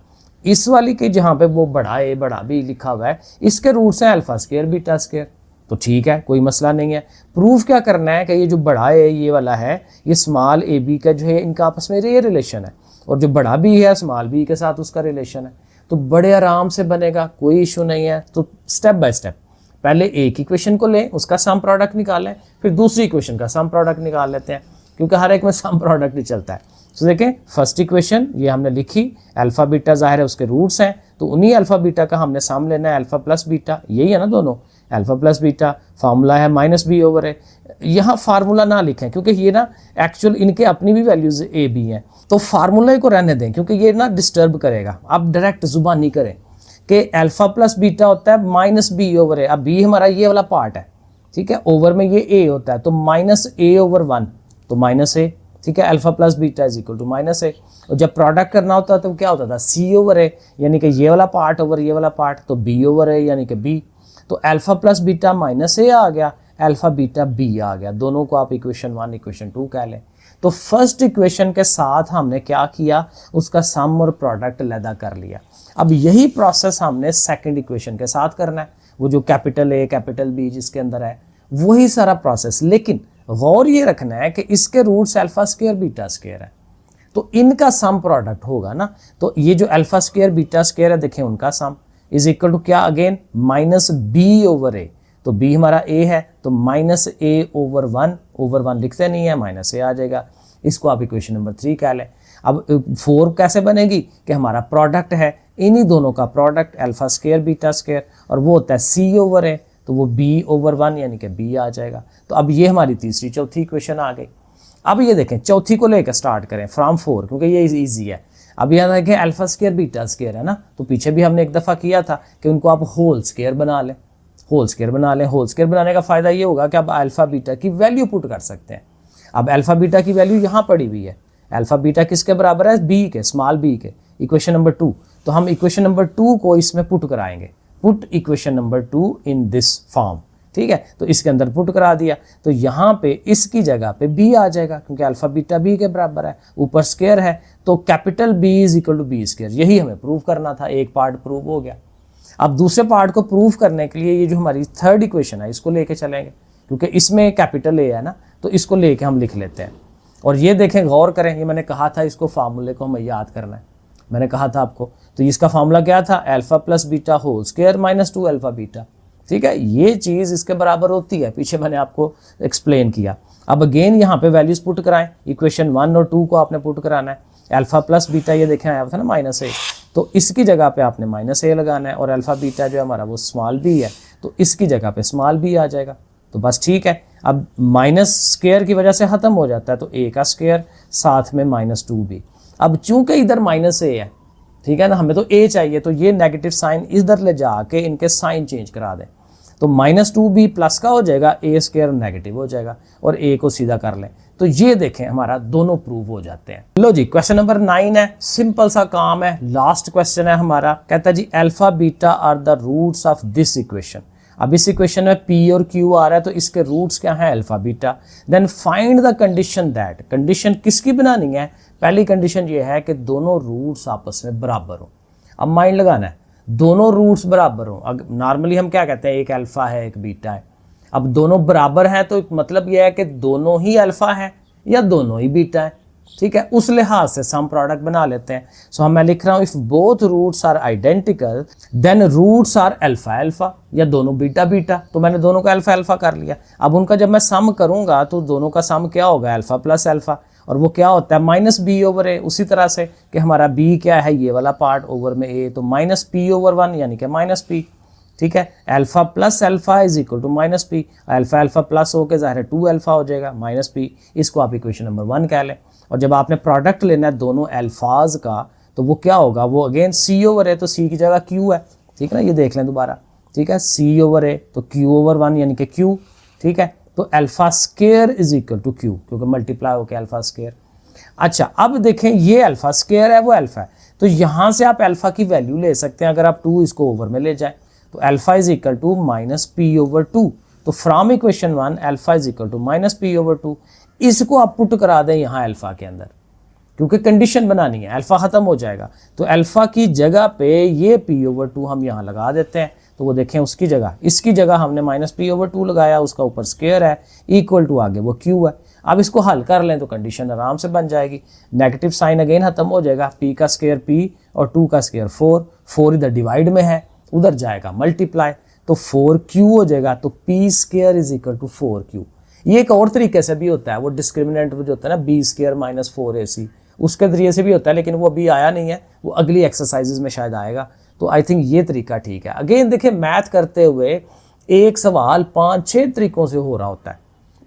इस वाली के जहाँ पे वो बड़ा ए बड़ा बी लिखा हुआ है इसके रूट्स हैं अल्फा स्क्वायर बीटा स्क्वायर। तो ठीक है, कोई मसला नहीं है। प्रूफ क्या करना है कि ये जो बड़ा ए ये वाला है ये स्मॉल ए बी का जो है इनका आपस में ये रिलेशन है, और जो बड़ा बी है स्मॉल बी के साथ उसका रिलेशन है। तो बड़े आराम से बनेगा, कोई इशू नहीं है। तो स्टेप बाय स्टेप पहले एक इक्वेशन को लें, उसका सम प्रोडक्ट निकालें, फिर दूसरी इक्वेशन का सम प्रोडक्ट निकाल लेते हैं, क्योंकि हर एक में सम प्रोडक्ट ही चलता है। तो देखें फर्स्ट इक्वेशन ये हमने लिखी, अल्फा बीटा जाहिर है उसके रूट्स हैं, तो उन्हीं अल्फा बीटा का हमने सम लेना है, अल्फा प्लस बीटा, यही है ना दोनों, अल्फा प्लस बीटा। फार्मूला है माइनस बी ओवर ए। यहाँ फार्मूला ना लिखें क्योंकि ये ना एक्चुअल इनके अपनी भी वैल्यूज ए बी हैं, तो फार्मूला को रहने दें क्योंकि ये ना डिस्टर्ब करेगा। आप डायरेक्ट जुबानी करें कि अल्फा प्लस बीटा होता है माइनस बी ओवर ए। अब बी हमारा ये वाला पार्ट है, ठीक है, ओवर में ये ए होता है, तो माइनस ए ओवर 1 तो माइनस ए, ठीक है। Alpha plus beta is equal to minus a. और जब प्रोडक्ट करना होता है तो क्या होता था, सी ओवर ए, यानी कि ये वाला पार्ट ओवर ये वाला पार्ट, तो बी ओवर ए यानी कि बी। तो अल्फा प्लस बीटा माइनस ए आ गया, अल्फा बीटा बी आ गया। दोनों को आप इक्वेशन 1 इक्वेशन 2 कह लें। तो फर्स्ट इक्वेशन के साथ हमने क्या किया, उसका सम और प्रोडक्ट लैदा कर लिया। अब यही प्रोसेस हमने सेकंड इक्वेशन के साथ करना है, वो जो कैपिटल ए कैपिटल बी जिसके अंदर है वही सारा प्रोसेस। लेकिन गौर ये रखना है कि इसके roots alpha square beta square है, तो इनका सम प्रोडक्ट होगा ना। तो ये जो अल्फा स्क्वायर बीटा स्क्वायर है देखें उनका सम इज इक्वल टू क्या, अगेन माइनस बी ओवर ए। तो बी हमारा ए है, तो माइनस ए ओवर 1 लिखते नहीं है, माइनस ए आ जाएगा। इसको आप इक्वेशन नंबर 3 कह लें। अब 4 कैसे बनेगी कि हमारा प्रोडक्ट है इन्हीं दोनों का product alpha square beta square, और वो होता है सी ओवर ए, तो वो बी ओवर 1 यानी कि बी आ जाएगा। तो अब ये हमारी तीसरी चौथी इक्वेशन आ गई। अब ये देखें चौथी को लेकर स्टार्ट करें फ्रॉम 4, क्योंकि ये इजी है। अब यहाँ देखें अल्फा स्क्वायर बीटा स्क्वायर है ना, तो पीछे भी हमने एक दफ़ा किया था कि उनको आप होल स्क्वायर बना लें। होल स्क्वायर बनाने का फ़ायदा ये होगा कि आप अल्फा बीटा की वैल्यू पुट कर सकते हैं। अब अल्फा बीटा की वैल्यू यहाँ पड़ी हुई है, अल्फा बीटा किसके बराबर है, बी के, स्मॉल बी के, इक्वेशन नंबर 2। तो हम इक्वेशन नंबर 2 को इसमें पुट कराएंगे, put equation number 2 in this form, ठीक है। तो इसके अंदर पुट करा दिया, तो यहाँ पे इसकी जगह पे बी आ जाएगा क्योंकि अल्फा बीटा बी के बराबर है, ऊपर स्क्वायर है, तो capital B is equal to B square. यही हमें प्रूव करना था, एक पार्ट प्रूव हो गया। अब दूसरे पार्ट को प्रूव करने के लिए ये जो हमारी थर्ड इक्वेशन है इसको लेके चलेंगे, क्योंकि इसमें कैपिटल ए है ना, तो इसको लेके हम लिख लेते हैं। और ये देखें, गौर करें, ये मैंने कहा था इसको फार्मूले को हमें याद करना है, मैंने कहा था आपको। तो इसका फार्मूला क्या था, alpha plus beta whole square minus 2 alpha beta, ठीक है। ये चीज़ इसके बराबर होती है, पीछे मैंने आपको एक्सप्लेन किया। अब अगेन यहाँ पे वैल्यूज पुट कराएं, इक्वेशन 1 और 2 को आपने पुट कराना है। अल्फा प्लस बीटा ये देखें आया था ना माइनस ए, तो इसकी जगह पे आपने माइनस ए लगाना है, और अल्फा बीटा जो है हमारा वो स्मॉल बी है, तो इसकी जगह पे स्मॉल बी आ जाएगा। तो बस ठीक है। अब माइनस स्क्वायर की वजह से ख़त्म हो जाता है, तो ए का स्क्वायर साथ में माइनस 2b। अब चूंकि इधर माइनस ए है, ठीक है ना, हमें तो ए चाहिए, तो ये नेगेटिव साइन इधर ले जाके इनके साइन चेंज करा दें, तो माइनस 2b प्लस का हो जाएगा, ए स्क्वायर नेगेटिव हो जाएगा, और ए को सीधा कर लें। तो ये देखें हमारा दोनों प्रूव हो जाते हैं। लो जी, क्वेश्चन नंबर 9 है, सिंपल सा काम है, लास्ट क्वेश्चन है हमारा। कहता है जी alpha beta are the roots of this equation. अब इस इक्वेशन में p और q आ रहा है, तो इसके रूट्स क्या हैं, alpha beta. Then find the condition that, condition किसकी बनानी है, पहली कंडीशन ये है कि दोनों रूट्स आपस में बराबर हो। अब माइंड लगाना है, दोनों रूट्स बराबर हो। अब नॉर्मली हम क्या कहते हैं, एक अल्फा है एक बीटा है। अब दोनों बराबर हैं तो मतलब यह है कि दोनों ही अल्फा है या दोनों ही बीटा है, ठीक है। उस लिहाज से सम प्रोडक्ट बना लेते हैं। सो हम मैं लिख रहा हूँ, if both roots are identical then roots are alpha alpha, या दोनों बीटा बीटा। तो मैंने दोनों का अल्फा अल्फा कर लिया। अब उनका जब मैं सम करूंगा तो दोनों का सम क्या होगा, अल्फा प्लस अल्फा, और वो क्या होता है माइनस बी ओवर ए। उसी तरह से कि हमारा बी क्या है, ये वाला पार्ट ओवर में ए, तो माइनस पी ओवर 1 यानी कि माइनस पी, ठीक है। Alpha plus alpha is equal to minus p, alpha alpha plus होकर ज़ाहिर है 2 अल्फा हो जाएगा माइनस पी। इसको आप इक्वेशन नंबर 1 कह लें। और जब आपने प्रोडक्ट लेना है दोनों अल्फाज का, तो वो क्या होगा, वो अगेन सी ओवर है, तो सी की जगह क्यू है, ठीक है ना, ये देख लें दोबारा, ठीक है। सी ओवर है तो क्यू ओवर 1 यानी कि क्यू, ठीक है। तो alpha square is equal to q, क्योंकि मल्टीप्लाई होकर अल्फा स्क्वायर। अच्छा, अब देखें ये अल्फा स्क्वायर है, वो अल्फा है, तो यहाँ से आप अल्फा की वैल्यू ले सकते हैं। अगर आप 2 इसको ओवर में ले जाएं तो alpha is equal to minus p over two. तो from equation 1 alpha is equal to minus p over two. इसको आप पुट करा दें यहाँ अल्फा के अंदर, क्योंकि कंडीशन बनानी है, अल्फा ख़त्म हो जाएगा। तो अल्फा की जगह पे ये पी ओवर टू हम यहाँ लगा देते हैं। तो वो देखें उसकी जगह, इसकी जगह हमने माइनस पी ओवर टू लगाया, उसका ऊपर स्क्वायर है, इक्वल टू आगे वो क्यू है। अब इसको हल कर लें तो कंडीशन आराम से बन जाएगी। नेगेटिव साइन अगेन ख़त्म हो जाएगा, पी का स्क्वायर पी और 2 का स्क्वायर 4 इधर डिवाइड में है, उधर जाएगा मल्टीप्लाई, तो 4q हो जाएगा। तो p square is equal to 4q। ये एक और तरीके से भी होता है, वो डिस्क्रिमिनेंट जो होता है ना बी स्क्वायर माइनस 4ac, उसके जरिए से भी होता है, लेकिन वो अभी आया नहीं है, वो अगली एक्सरसाइजेज में शायद आएगा। तो आई थिंक ये तरीका ठीक है। अगेन देखिए मैथ करते हुए एक सवाल 5-6 तरीकों से हो रहा होता है,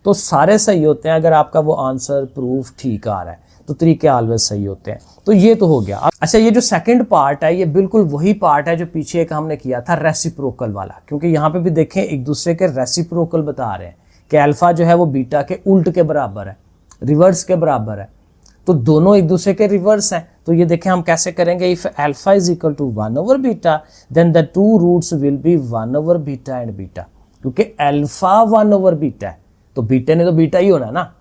तो सारे सही होते हैं अगर आपका वो आंसर प्रूफ ठीक आ रहा है, तो तरीके ऑलवेज सही होते हैं। तो ये तो हो गया। अच्छा, ये जो सेकंड पार्ट है ये बिल्कुल वही पार्ट है जो पीछे एक हमने किया था रेसिप्रोकल वाला, क्योंकि यहाँ पे भी देखें एक दूसरे के रेसिप्रोकल बता रहे हैं कि अल्फा जो है वो बीटा के उल्ट के बराबर है, रिवर्स के बराबर है, तो दोनों एक दूसरे के रिवर्स हैं। तो ये देखें हम कैसे करेंगे, if alpha is equal to 1 over beta then the two roots will be 1 over beta and beta, क्योंकि अल्फा 1 ओवर बीटा है तो बीटा ने तो बीटा ही होना ना,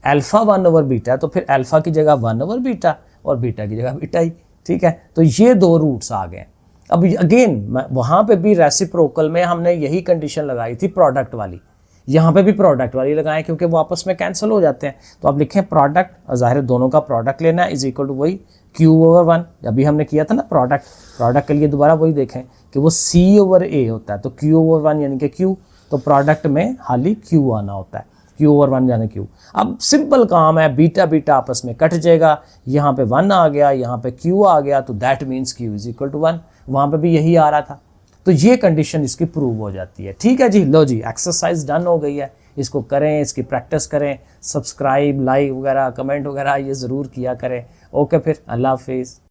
अल्फा 1 ओवर बीटा है तो फिर अल्फा की जगह 1 ओवर बीटा और बीटा की जगह बीटा ही, ठीक है। तो ये दो रूट्स आ गए। अब अगेन वहाँ पे भी रेसिप्रोकल में हमने यही कंडीशन लगाई थी प्रोडक्ट वाली, यहाँ पे भी प्रोडक्ट वाली लगाएं क्योंकि वो आपस में कैंसिल हो जाते हैं। तो आप लिखें प्रोडक्ट, ज़ाहिर दोनों का प्रोडक्ट लेना है, इज इक्वल टू वही q ओवर 1, अभी हमने किया था ना प्रोडक्ट के लिए दोबारा वही देखें कि वो c ओवर a होता है, तो q ओवर 1 यानी कि q, तो प्रोडक्ट में खाली q आना होता है, q ओवर 1 यानी q। अब सिंपल काम है, बीटा बीटा आपस में कट जाएगा, यहाँ पे 1 आ गया, यहाँ पे q आ गया, तो that means q is equal to 1, वहाँ पे भी यही आ रहा था। तो ये कंडीशन इसकी प्रूव हो जाती है। ठीक है जी, लो जी एक्सरसाइज डन हो गई है, इसको करें, इसकी प्रैक्टिस करें, सब्सक्राइब लाइक वगैरह कमेंट वगैरह ये ज़रूर किया करें। ओके फिर अल्लाह हाफिज़।